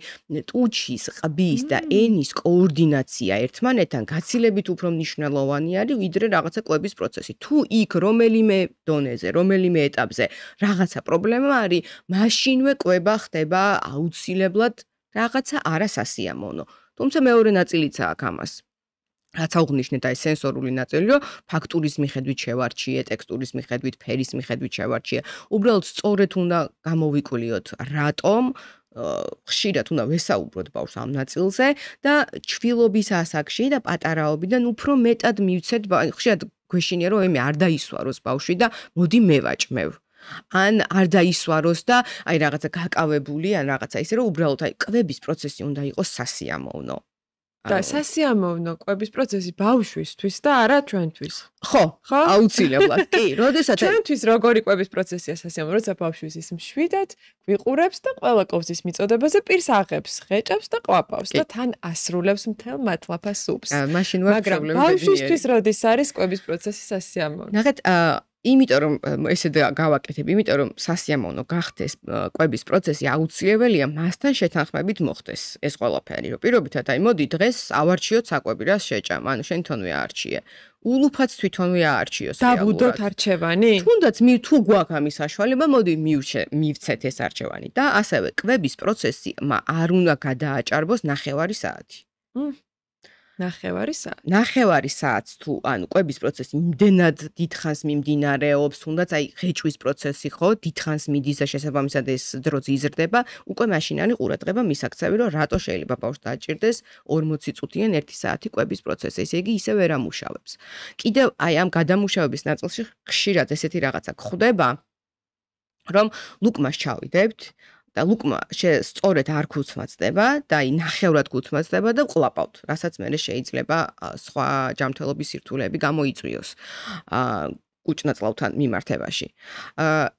ტუჩის, ყბის და ენის კოორდინაცია ერთმანეთთან გაცილებით უფრო მნიშვნელოვანი არის, ვიდრე რაღაცა კვების პროცესი. თუ იქ რომელიმე დონეზე, რომელიმე ეტაპზე რაღაცა პრობლემა არის, მაშინვე კვება ხდება აუცილებლად რაღაცა არასასიამოვნო. თუმცა მეორე ნაწილიც აქვს ამას. რაც აღვნიშნეთ აი სენსორული ნაწილი, რომ ფაქტურის მიხედვით შევარჩიე, ტექსტურის მიხედვით, ფერის მიხედვით შევარჩიე. უბრალოდ სწორედ უნდა გამოვიკვლიოთ, რატომ ხშირად უნდა ვესაუბროთ ბავშვს ამ ნაწილზე და ჩვილობის ასაკში და პატარაობიდან უფრო მეტად მივცეთ, ხშირად გვეშინია, რომ მე არ დაისვაროს ბავშვი და მოდი მე ვაჭმევ. ან არ დაისვაროს და აი რაღაცა გაკავებული, ან რაღაცა ისე, რომ უბრალოდ აი კვების პროცესი უნდა იყოს სასიამოვნო. და სასიამოვნო კვების პროცესი ბავშვისთვის და არა ჩვენთვის. ხო, აუცილებლად. კი, როდესაც ჩვენთვის როგორი კვების პროცესია სასიამოვნო, როცა ბავშვის ის მშვიდად გვიყურებს და ყველა კვების მიწოდებაზე პირს აღებს, ხეჭავს და ყვაპავს და თან ასრულებს მთელ მათლაფა სუპს. მაგრამ ბავშვისთვის როდის არის კვების პროცესი სასიამოვნო? ნახეთ, იმიტომ რომ ესე გავაკეთებ, იმიტომ რომ სასიამოვნო გახდეს კვების პროცესი აუცილებელია მასთან შეთანხმებით მოხდეს ეს ყველაფერი. რომ პირობითად აი მოდი დღეს ავარჩიოთ საკვები რას შეჭამ, ანუ შენ თვითონვე აარჩიე. ულუფაც თვითონვე აარჩიოს რეალურად. დავუდოთ არჩევანი? თუნდაც თუ გვაქვს ამის საშუალება, მოდი მივცეთ ეს არჩევანი და ასევე კვების პროცესი არ უნდა გადააჭარბოს 9 საათი. ნახევარი საათი. ნახევარი საათს თუ ანუ კვების პროცესი იმდენად დიდხანს მიმდინარეობს, თუნდაც აი ღეჭვის პროცესი ხო, დიდხანს მიდის და შესაბამისად ეს დროც იზრდება, უკვე მაშინ არის ყურადღება მისაქცევი, რომ რატო შეიძლება ბავშვს დაჭირდეს 40 წუთიან 1 საათი კვების პროცესი. ესე იგი ისევ ვერ ამუშავებს. კიდევ აი ამ გადამუშავების ნაწილში ხშირად ესეთი რაღაცა გვხვდება, რომ ლუკმას ჩავიდებთ და ლუკმა სწორედ არ გუცმაცდება და აი ნახევრად გუცმაცდება და ყლაპავთ, რასაც მე შეიძლება სხვა ჯანმრთელობის სირთულეები გამოიწვიოს კუჭნაწლავთან მიმართებაში.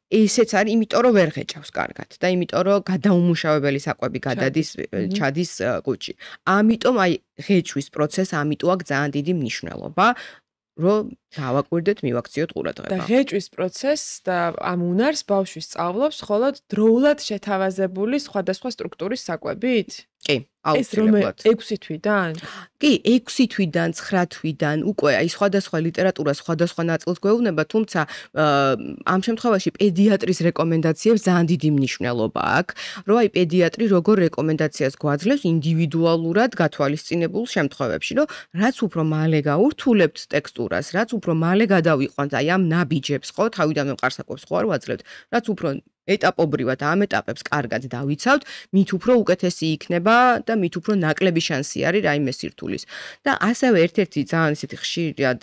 ესეც არის, იმიტომ რომ ვერ ღეჭავს კარგად და იმიტომ რომ გადაუმუშავებელი საკვები გადადის ჩადის კუჭი. ამიტომ აი ღეჭვის პროცესს ამიტომ აქვს ძალიან დიდი მნიშვნელობა. რომ დავაკვირდეთ, მივაქციოთ ყურადღება. და ღეჭვის პროცესს და ამ უნარს ბავშვი სწავლობს მხოლოდ დროულად შეთავაზებული სხვადასხვა სტრუქტურის საკვებით? კი, აუცილებლად. ეს 6 თვიდან? კი, 6 თვიდან, 9 თვიდან უკვე აი სხვადასხვა ლიტერატურა სხვადასხვა ნაწილს გვეუბნება, თუმცა ამ შემთხვევაში პედიატრის რეკომენდაციებს ძალიან დიდი მნიშვნელობა აქვს, რომ აი პედიატრი როგორ რეკომენდაციას გვაძლევს ინდივიდუალურად გათვალისწინებულ შემთხვევებში, რომ რაც უფრო მალე გაურთულებთ ტექსტურას, რაც უფრო მალე გადავიყვანთ აი ამ ნაბიჯებს, ხო, თავიდანვე მყარსაკვებს ხო არ ვაძლევთ, რაც უფრო ეტაპობრივად ამ ეტაპებს კარგად დავიცავთ, მით უფრო უკეთესი იქნება და მით უფრო ნაკლები შანსი არის რაიმე სირთულის. და ასევე ერთ-ერთი ძალიან ისეთი ხშირად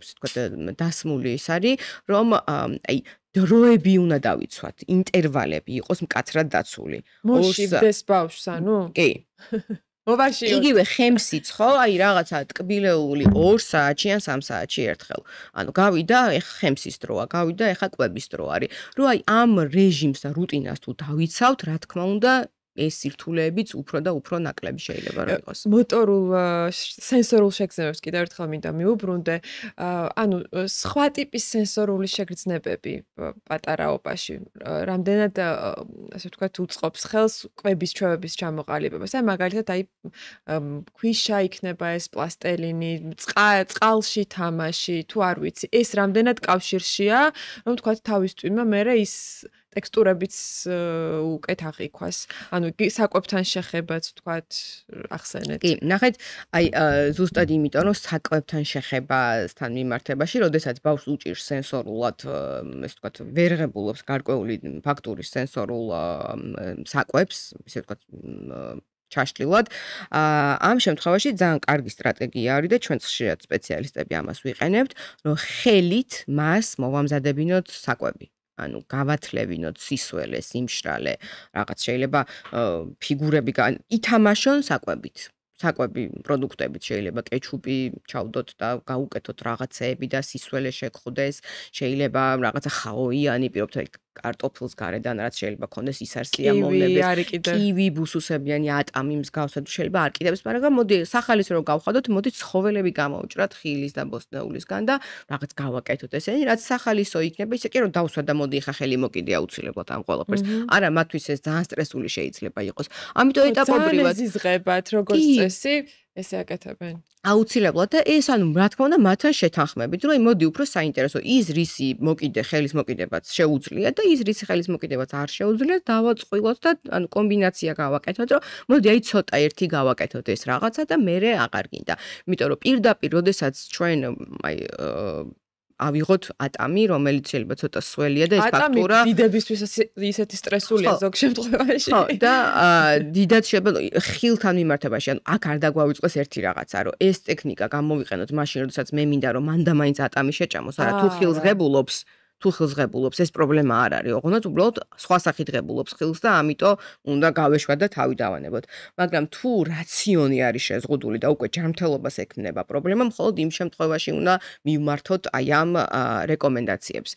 ისე თქვა დასმული ის არის, რომ აი დროები უნდა დავიცვათ, ინტერვალები იყოს მკაცრად დაცული. მოშივდეს ბავშვს, ანუ? კი. მოვაში. იგივე ხემსიც ხო, აი რაღაცა ტკბილეული 2 საათში ან 3 საათში ერთხელ. ანუ გავიდა, ეხა ხემსის დროა, გავიდა, ეხა კვების დრო არის. რომ აი ამ რეჟიმს და რუტინას თუ დავიცავთ, რა თქმა უნდა, ეს სირთულეებიც უფრო და უფრო ნაკლები შეიძლება რომ იყოს. მოტორულ სენსორულ შეგრძნებებს კიდევ ერთხელ მინდა მიუბრუნდე. ანუ სხვა ტიპის სენსორული შეგრძნებები პატარაობაში, რამდენად ასე ვთქვათ, უწყობს ხელს კვების ჩვევების ჩამოყალიბებას. აი მაგალითად აი ქვიშა იქნება ეს პლასტელინი, წყალში თამაში, თუ არ ვიცი, ეს რამდენად კავშირშია, რომ ვთქვათ თავის ტვინმა მერე ის ტექსტურებიც უკეთ აღიქვას. ანუ საკვებთან შეხებაც ვთქვათ, ახსენეთ. კი, ნახეთ, აი ზუსტად იმიტომ რომ საკვებთან შეხებასთან მიმართებაში, როდესაც ბავშვს უჭირს სენსორულად, ესე ვთქვათ, ვერ ღებულობს გარკვეული ფაქტურის სენსორულ საკვებს, ისე ვთქვათ, ჩაშლილად. ამ შემთხვევაში ძალიან კარგი სტრატეგია არის და ჩვენც ხშირად სპეციალისტები ამას ვიყენებთ, რომ ხელით მას მოვამზადებინოთ საკვები. ანუ გავათლევინოთ სისველე, სიმშრალე, რაღაც შეიძლება ფიგურები ითამაშონ საკვებით. საკვები პროდუქტებით შეიძლება კეჩუპი ჩავდოთ და გაუკეთოთ რაღაცეები და სისველე შეგხვდეს, შეიძლება რაღაცა ხაოიანი პირობთ კარტოფილს გარედან რაც შეიძლება ქონდეს ის არ სიამოვნებდეს. კივი, ბუსუსებიანი ატამი მსგავსად შეიძლება არ კიდევს, მაგრამ მოდი სახალის რომ გავხადოთ, მოდი ცხოველები გამოვჭრათ ხილის და ბოსტნეულისგან და რაღაც გავაკეთოთ ესენი, რაც სახალისო იქნება, ისე კი რომ დავსვათ და მოდი ხა ხელი მოკიდე აუცილებლად ამ ყველაფერს. არა, მათთვის ეს ძალიან სტრესული შეიძლება იყოს. ამიტომ ეტაპობრივად იზღებათ როგორც წესი ესე აკეთებენ. აუცილებლად და ეს ანუ რა თქმა უნდა მათთან შეთანხმებით, რომ მოდი უფრო საინტერესო ის რისი მოკიდე ხელის მოკიდებაც შეუძლია და ის რისი ხელის მოკიდებაც არ შეუძლია დავაწყვილოთ და ანუ კომბინაცია გავაკეთოთ, რომ მოდი აი ცოტა ერთი გავაკეთოთ ეს რაღაცა და მერე აღარ გინდა. იმიტომ რომ პირდაპირ, როდესაც ჩვენ აი ავიღოთ ატამი, რომელიც შეიძლება ცოტა სველია და ეს ფაქტურა ატამი დიდებისთვის ისეთი სტრესულია ზოგ შემთხვევაში. ხო, და დიდად შეიძლება ხილთან მიმართებაში, ანუ აქ არ დაგვავიწყოს ერთი რაღაცა, რომ ეს ტექნიკა გამოვიყენოთ მაშინ, როდესაც მე მინდა რომ მან და მაინც ატამი შეჭამოს, არა თუ ხილს ღებულობს, ეს პრობლემა არ არის. ოღონდ უბრალოდ სხვა სახით ღებულობს ხილს და ამიტომ უნდა გავეშვა და თავი დავანებოთ. მაგრამ თუ რაციონი არის შეზღუდული და უკვე ჯანმრთელობას ექმნება პრობლემა, მხოლოდ იმ შემთხვევაში უნდა მივმართოთ აი ამ რეკომენდაციებს.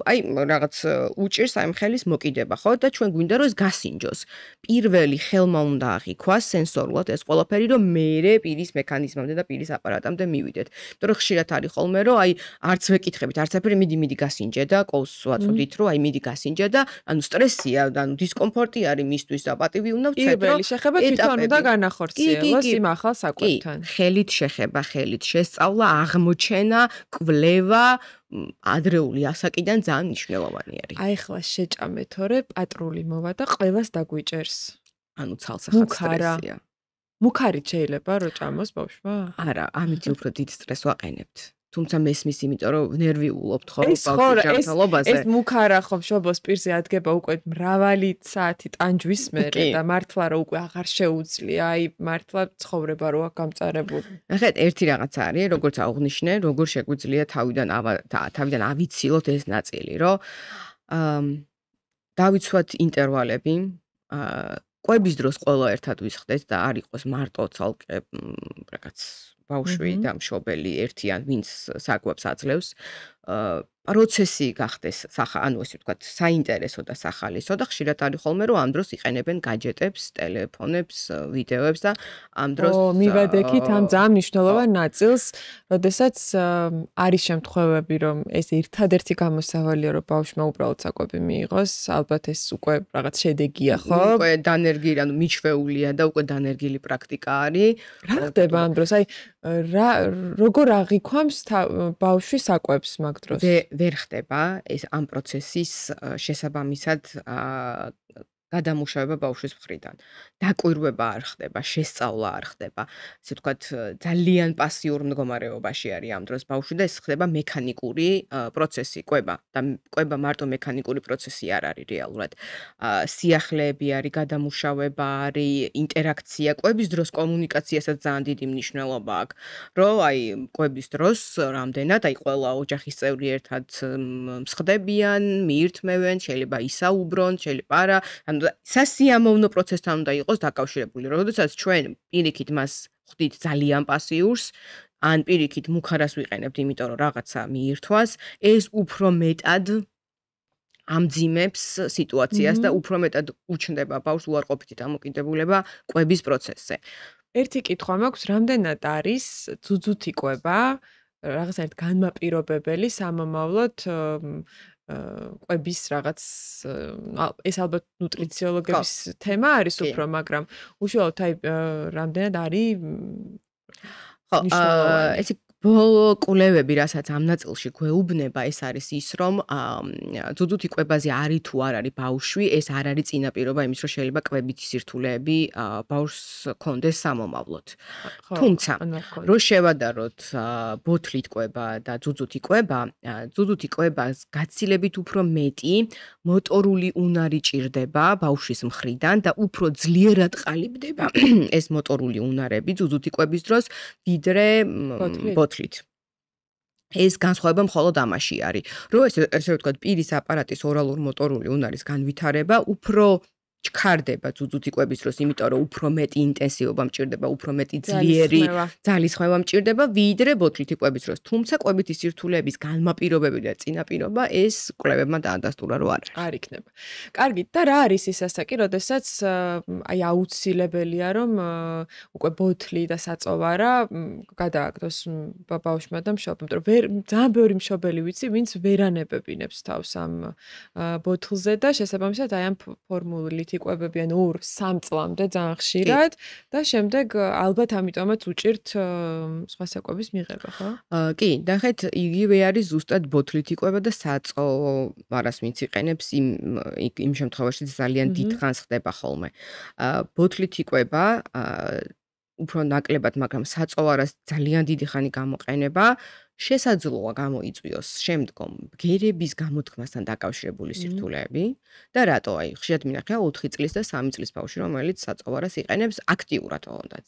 აი რაღაც უჭირს აი ხელის მოკიდება, ხო? და ჩვენ გვინდა რომ ეს გასინჯოს. პირველი ხელმა უნდა აღიქვას სენსორულად ეს ყველაფერი, რომ მეერე პირის მექანიზმამდე და პირის აპარატამდე მივიდეთ. იმიტომ რომ ხშირად არის ხოლმე, რომ აი არც ვეკითხებით, არც აფერი მიდი გასინჯე და კოლს ვაწოდით, რომ აი მიდი გასინჯე და ანუ სტრესია და ანუ დისკომფორტი არის მისთვის და პატივი უნდა ვცეთ, რომ პირველი შეხება თვითონ უნდა განახორციელოს იმ ახალ საკვებთან. ხელით შეხება, ხელით შესწავლა, აღმოჩენა, კვლევა ადრეული ასაკიდან ძალიან მნიშვნელოვანი არის. აი ხლა შეჭამე თორე პატრული მოვა და ყველას დაგვიჭერს. ანუ ცალსახად სტრესია. მუქარით შეიძლება რომ ჭამოს ბავშვმა? არა, ამით უფრო დიდ სტრესს ვაყენებთ. თუმცა მესმის, იმიტომ რომ ნერვიულობთ ხო ეს ხო ბავშვის ჯანმრთელობაზე. ეს მუქარა ხომ შობოს პირზე ადგება უკვე მრავალი საათი ტანჯვის მერე და მართლა რომ უკვე აღარ შეუძლია, აი მართლა ცხოვრება როა გამწარებული. ნახეთ, ერთი რაღაცა არის, როგორც აღვნიშნე, როგორ შეგვიძლია თავიდან ავიცილოთ ეს ნაწილი, რომ დავიცვათ ინტერვალები, კვების დროს ყველა ერთად ვისხდეთ და არ იყოს მარტო ცალკე რაღაც ბავშვი და მშობელი ერთიან, ვინც საკვებს აძლევს. პროცესი გახდეს ანუ ესე ვთქვათ, საინტერესო და სახალისო და ხშირად არის ხოლმე რომ ამ დროს იყენებენ გაჯეტებს, ტელეფონებს, ვიდეოებს და ამ დროს მივადექით ამ ძალიან მნიშვნელოვან ნაწილს, როდესაც არის შემთხვევები, რომ ეს ერთადერთი გამოსავალია, რომ ბავშვმა უბრალოდ საკვები მიიღოს, ალბათ ეს უკვე რაღაც შედეგია, ხო? უკვე დანერგილი, ანუ მიჩვეულია და უკვე დანერგილი პრაქტიკა არის. რა ხდება ამ დროს? აი როგორ აღიქვამს ბავშვი საკვებს მაგ დროს? ვერ ხდება ეს ამ პროცესის შესაბამისად გადამუშავება ბავშვის მხრიდან. დაკვირვება არ ხდება, შესწავლა არ ხდება. ესე ვთქვათ, ძალიან პასიურ მდგომარეობაში არის ამ დროს ბავშვი და ეს ხდება მექანიკური პროცესი, კვება. და კვება მარტო მექანიკური პროცესი არ არის რეალურად. სიახლეები არის, გადამუშავება არის, ინტერაქცია, კვების დროს კომუნიკაციასაც ძალიან დიდი მნიშვნელობა აქვს. რომ აი კვების დროს რამდენად აი ყველა ოჯახის წევრი ერთად მსხდებიან, მიირთმევენ, შეიძლება ისაუბრონ, შეიძლება არა. ანუ სასიამოვნო პროცესთან უნდა იყოს დაკავშირებული. როდესაც ჩვენ პირიქით მას ხვდით ძალიან პასიურს, ან პირიქით მუქარას ვიყენებთ, იმიტომ რომ რაღაცა მიირთვას, ეს უფრო მეტად ამძიმებს სიტუაციას და უფრო მეტად უჩნდება ბავშვს უარყოფითი დამოკიდებულება კვების პროცესზე. ერთი კითხვა მაქვს, რამდენად არის ძუძუთი კვება რაღაცნაირად განმაპირობებელი სამომავლოდ კვების რაღაც ეს ალბათ ნუტრიციოლოგების თემა არის უფრო, მაგრამ უშუალოდ აი რამდენად არის მნიშვნელოვანი. ეს ბოლო კვლევები, რასაც ამ ნაწილში გვეუბნება, ეს არის ის, რომ ძუძუთი კვებაზე არის თუ არ არის ბავშვი, ეს არ არის წინაპირობა იმის, რომ შეიძლება კვებითი სირთულეები ბავშვს ჰქონდეს სამომავლოდ. თუმცა, რო შევადაროთ ბოთლით კვება და ძუძუთი კვებას გაცილებით უფრო მეტი მოტორული უნარი ჭირდება ბავშვის მხრიდან და უფრო ძლიერად ყალიბდება ეს მოტორული უნარები ძუძუთი კვების დროს, ვიდრე ბოთლით. ეს განსხვავება მხოლოდ ამაში არის, რომ ესე ვთქვათ, პირის აპარატის ორალურ მოტორული უნარის განვითარება უფრო ჩქარდება ძუძუთი კვების დროს, იმიტომ რომ უფრო მეტი ინტენსივობა მჭირდება, უფრო მეტი ძლიერი ძალისხმევა მჭირდება, ვიდრე ბოთლითი კვების დროს. თუმცა კვებითი სირთულეების განმაპირობები და წინაპირობა ეს კვლევებმა დაადასტურა, რომ არ იქნება. კარგი, და რა არის ის ასაკი, როდესაც აი აუცილებელია, რომ უკვე ბოთლი და საწოვარა გადააგდოს ბავშვმა და მშობლმა, რომ ძალიან ბევრი მშობელი ვიცი, ვინც ვერანებებინებს თავს ამ ბოთლზე და შესაბამისად აი ამ ფორმულით კვებებიან 2-3 წლამდე ძალიან ხშირად და შემდეგ ალბათ ამიტომაც უჭირთ სხვა საკვების მიღება, ხო? კი, ნახეთ, იგივე არის ზუსტად ბოთლითი კვება და საწოვარას ვინც იყენებს იმ შემთხვევაში ძალიან დიდ ხანს ხდება ხოლმე. ბოთლითი კვება უფრო ნაკლებად, მაგრამ საწოვარას ძალიან დიდი ხანი გამოყენება შესაძლოა გამოიწვიოს შემდგომ ბგერების გამოთქმასთან დაკავშირებული სირთულეები და რატო აი ხშირად მინახია 4 წლის და 3 წლის ბავშვი რომელიც საწოვარას იყენებს აქტიურად ოღონდაც.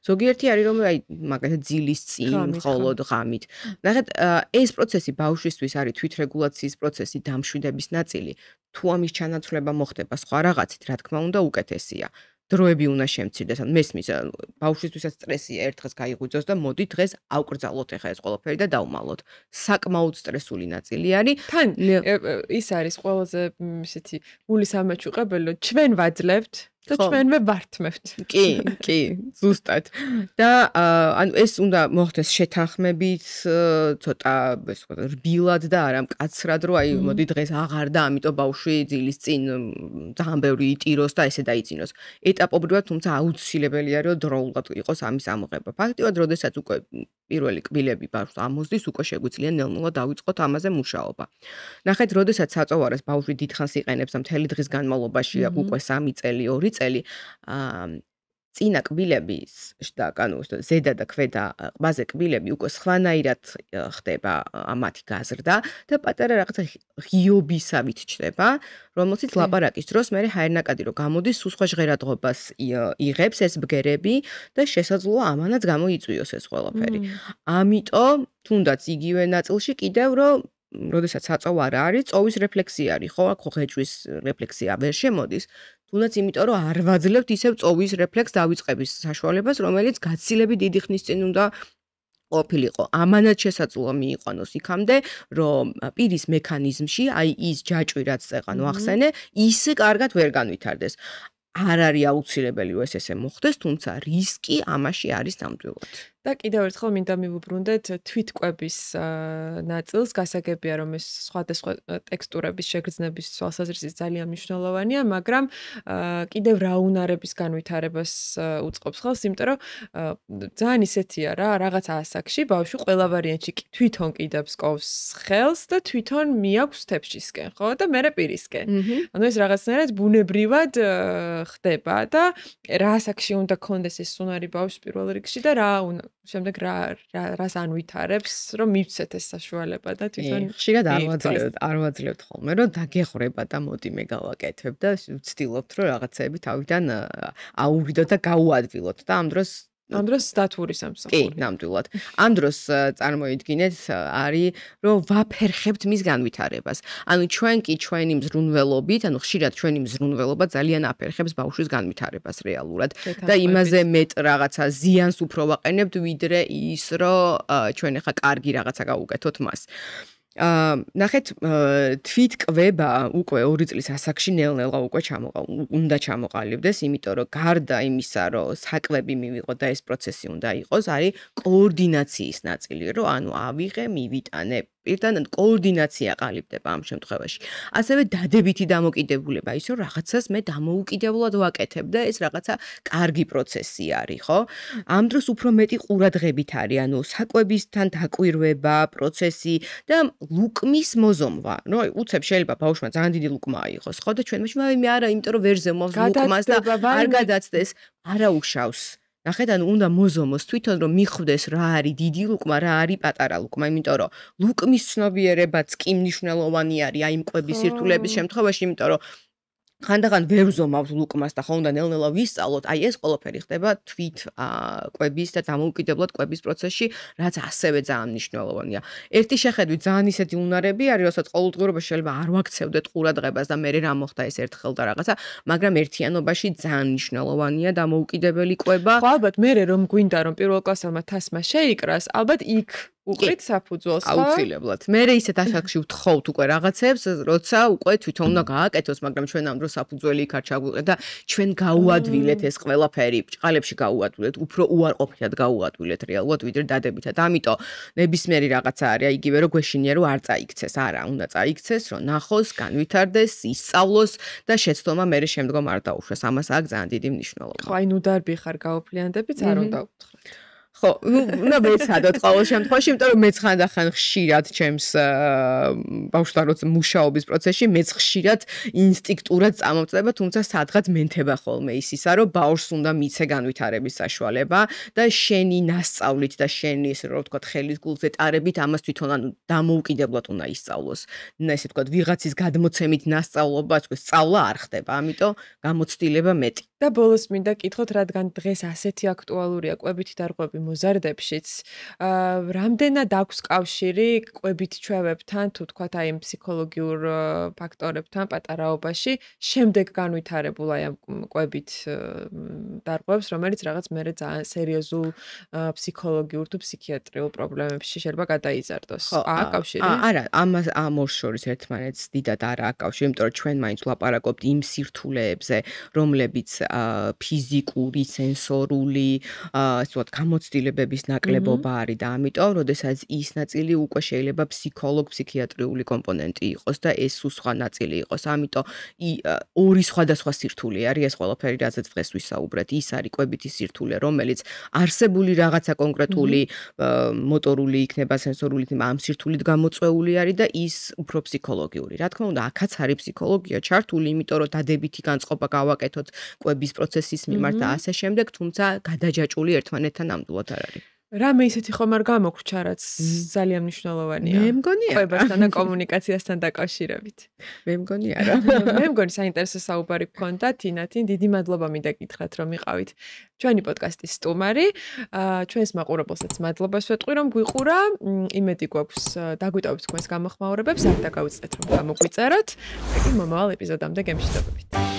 ზოგიერთი არის რომ აი მაგალითად ძილის წინ მხოლოდ ღამით. ნახეთ ეს პროცესი ბავშვისთვის არის თვითრეგულაციის პროცესი, დამშვიდების ნაწილი. თუ ამის ჩანაცვლება მოხდება სხვა რაღაცით, რა თქმა უნდა უკეთესია. დროები უნდა შემცირდეს. ან მესმის ბავშვისთვისაც სტრესია ერთ დღეს გაიღვიძოს და მოდი დღეს ავკრძალოთ ახლა ეს ყველაფერი და დავუმალოთ. საკმაოდ სტრესული ნაწილი არის. თან ის არის ყველაზე ისეთი გულის ამაჩუყებელი, რომ ჩვენ ვაძლევთ და ჩვენვე ვართმევთ. კი, ზუსტად. და ანუ ეს უნდა მოხდეს შეთანხმებით, ცოტა ეს ვთქვათ, რბილად და არა მკაცრად, რომ აი მოდი დღეს აღარ და ამიტომ ბავშვი ძილის წინ ძალიან ბევრი იტიროს და ესე დაიწინოს. ეტაპობრივად, თუმცა აუცილებელია, რომ დროულად იყოს ამის ამოღება. ფაქტიურად, როდესაც უკვე პირველი კბილები ბავშვს ამოსდის, უკვე შეგვიძლია ნელ-ნელა დავიწყოთ ამაზე მუშაობა. ნახეთ, როდესაც საწოვარას ბავშვი დიდხანს იყენებს და მთელი დღის განმავლობაში უკვე 3 წელი, 2 წელი, წინა კბილების და ანუ ზედა და ქვედა ყბაზე კბილები უკვე სხვანაირად ხდება მათი გაზრდა და პატარა რაღაცა ღიობისავით ჩდება, რომელშიც ლაპარაკის დროს მე ჰაერნაკადი რო გამოდის, სულ სხვა ჟღერადღობას იღებს ეს ბგერები და შესაძლოა ამანაც გამოიწვიოს ეს ყველაფერი. ამიტომ თუნდაც იგივე ნაწილში კიდევ რომ როდესაც საწოვ არ არის, წოვის რეფლექსია არის, ხო? აქ ღეჯვის რეფლექსია ვერ შემოდის. თუნდაც იმიტომ რომ არ ვაძლევთ ისევ წოვის რეფლექს დავიწყების საშუალებას, რომელიც გაცილებით დიდი ხნის წინ უნდა ყოფილიყო. ამანაც შესაძლოა მიიყვანოს იქამდე, რომ პირის მექანიზმში, აი ის ჯაჭვი რაც წეყანო ახსენე, ისე კარგად ვერ განვითარდეს. არ არის აუცილებელი რომ ეს ესე მოხდეს, თუმცა რისკი ამაში არის ნამდვილად. და კიდევ ერთხელ მინდა მივუბრუნდეთ თვითკვების ნაწილს, გასაგებია რომ ეს სხვადასხვა ტექსტურების შეგრძნების თვალსაზრისით ძალიან მნიშვნელოვანია, მაგრამ კიდევ რა უნარების განვითარებას უწყობს ხელს, იმიტომ რომ ძალიან ისეთია რა, რაღაც ასაკში ბავშვი ყველა ვარიანტში თვითონ კიდევ სკოვს ხელს და თვითონ მიაქვს თეფშისკენ, ხო? და მერე პირისკენ. ანუ ეს რაღაცნაირად ბუნებრივად ხდება და რა ასაკში უნდა კონდეს ეს უნარი ბავშვს პირველ რიგში და რა შემდეგ რას ანვითარებს, რომ მივცეთ ეს საშუალება და თვითონ ხშირად არ ვაძლევთ ხოლმე, რომ დაგეღრება და მოდი მე გავაკეთებ და ვცდილობთ, რომ რაღაცეები თავიდან აუვიდოთ და გაუადვილოთ და ამ დროს დათვური სამსახური. კი, ნამდვილად. ამ დროს წარმოიდგინეთ არის რომ ვაფერხებთ მის განვითარებას. ანუ ჩვენ კი ჩვენი მზრუნველობით, ანუ ხშირად ჩვენი მზრუნველობა ძალიან აფერხებს ბავშვის განვითარებას რეალურად და იმაზე მეტ რაღაცა ზიანს უფრო ვაყენებთ, ვიდრე ის რომ ჩვენ ახლა კარგი რაღაცა გავუკეთოთ მას. ნახეთ, თვითკვება უკვე 2 წლის ასაკში ნელ-ნელა უკვე უნდა ჩამოყალიბდეს, იმიტომ რომ გარდა იმისა, რომ საკვები მივიღოთ და ეს პროცესი უნდა იყოს, არის კოორდინაციის ნაწილი, რომ ანუ ავიღე, მივიტანე, პირდან კოორდინაცია ყალიბდება ამ შემთხვევაში. ასევე დადებითი დამოკიდებულება, ის რომ რაღაცას მე დამოუკიდებლად ვაკეთებ და ეს რაღაცა კარგი პროცესი არის, ხო? ამ დროს უფრო მეტი ყურადღებით არის, ანუ საკვებისთან დაკვირვება, პროცესი და ლუკმის მოზომვა. ნუ უცებ შეიძლება ბავშვმა ძალიან დიდი ლუკმა აიღოს, ხო? და ჩვენ მე არა, იმიტომ რომ ვერ ზემავს ლუკმას და არ გადაცდეს, არა უშავს. ნახეთ, ანუ უნდა მოზომოს თვითონ რომ მიხვდეს რა არის დიდი ლუკმა, რა არის პატარა ლუკმა, იმიტომ რომ ლუკმის ცნობიერებაც კი მნიშვნელოვანი არის აი იმ კვების სირთულეების შემთხვევაში, იმიტომ რომ ხანდახან ვერ ვზომავთ ლუკმას და ხო უნდა ნელ-ნელა ვისწავლოთ, აი ეს ყველაფერი ხდება თვით კვების და დამოუკიდებლად კვების პროცესში, რაც ასევე ძალიან მნიშვნელოვანია. ერთი შეხედვით ძალიან ისეთი უნარები არის, რასაც ყოველდღიურობაში შეიძლება არ ვაქცევდეთ ყურადღებას და მე რა მოხდა ეს ერთხელ და რაღაცა, მაგრამ ერთიანობაში ძალიან მნიშვნელოვანია დამოუკიდებელი კვება. ხო, ალბათ მე რომ გვინდა რომ პირველ კლასელმა თასმა შეიკრას, ალბათ იქ უყრით საფუძველს, ხო? აუცილებლად. მე ისეთ ასაკში ვთხოვთ უკვე რაღაცებს, როცა უკვე თვითონ უნდა გააკეთოს, მაგრამ ჩვენ ამ დროს საფუძველი იქ არ ჩაგვიყრეთ და ჩვენ გაუადვილეთ ეს ყველაფერი, ჭყალებში გაუადვილეთ, უფრო უარყოფითად გაუადვილეთ რეალურად, ვიდრე დადებითად. ამიტომ ნებისმიერი რაღაცა არის, იგივე რომ გვეშინია რომ არ წაიქცეს, არა, უნდა წაიქცეს, რომ ნახოს, განვითარდეს, ისწავლოს და შეცდომა მე შემდგომ არ დაუშვას. ამას აქვს ძალიან დიდი მნიშვნელობა. ხო, აი ნუ დარბი ხარ გაოფლიანდებით, არ უნდა უთხრათ. ხო, უნდა მეცადოთ ყოველ შემთხვევაში, იმიტომ რომ მეც ხანდახან ხშირად ჩემს ბავშვთან როცა მუშაობის პროცესში მეც ხშირად ინსტინქტურად წამოვწდება, თუმცა სადღაც მენთება ხოლმე ისისა, რომ ბავშვს უნდა მიცე განვითარების საშუალება და შენი ნასწავლით და შენი ესე რომ ვთქვათ ხელის გულზე ტარებით ამას თვითონ ანუ დამოუკიდებლად უნდა ისწავლოს. ესე ვთქვათ, ვიღაცის გადმოცემით ნასწავლობა, თქოს, სწავლა არ ხდება, ამიტომ გამოცდილება მეტი. და ბოლოს მინდა კითხოთ, რადგან დღეს ასეთი აქტუალურია კვებითი დარღვევები მოზარდებშიც, რამდენად აქვს კავშირი კვებით ჩვევებთან, თუ თქვათ აი ამ ფსიქოლოგიურ ფაქტორებთან პატარაობაში, შემდეგ განვითარებულ აი ამ კვებით დარღვევებს, რომელიც რაღაც მერე ძალიან სერიოზულ ფსიქოლოგიურ თუ ფსიქიატრიულ პრობლემებში შეიძლება გადაიზარდოს. აა კავშირი? არა, ამ ორ შორის ერთმანეთს დიდად არ აქვს კავშირი, იმიტომ რომ ჩვენ მაინც ვლაპარაკობთ იმ სირთულეებზე, რომლებიც ფიზიკური, სენსორული, ასე ვთქვათ, გამოცდილებების ნაკლებობა არის და ამიტომ, როდესაც ის ნაწილი უკვე შეიძლება ფსიქიატრიული კომპონენტი იყოს და ეს სხვა ნაწილი იყოს. ამიტომ ორი სხვადასხვა სირთულე არის ეს ყველაფერი, რაზეც დღეს ვისაუბრეთ. ის არის კვებითი სირთულე, რომელიც არსებული რაღაცა კონკრეტული მოტორული იქნება, სენსორული იქნება, ამ სირთულით გამოწვეული არის და ის უფრო ფსიქოლოგიური. რა თქმა უნდა, აქაც არის ფსიქოლოგია ჩართული, იმიტომ რომ დადებითი განწყობა გავაკეთოთ მუშაობების პროცესის მიმართ და ასე შემდეგ, თუმცა გადაჯაჭული ერთმანეთთან ნამდვილად არ არის. რამე ისეთი ხომ არ გამოგვრჩა, რაც ძალიან მნიშვნელოვანია. მე მგონი არა. ყვებასთან და კომუნიკაციასთან დაკავშირებით. მე მგონი არა. მე მგონი საინტერესო საუბარი გქონდა თინათინ, დიდი მადლობა მინდა გითხრათ, რომ იყავით ჩვენი პოდკასტის სტუმარი. ჩვენს მაყურებელსაც მადლობას ვეტყვი, რომ გვიყურა. იმედი გვაქვს დაგვიტოვებთ თქვენს გამოხმაურებებს, არ დაგაუწყეთ რომ გამოგვიწეროთ. და კი მომავალ ეპიზოდამდე გემშვიდობებით.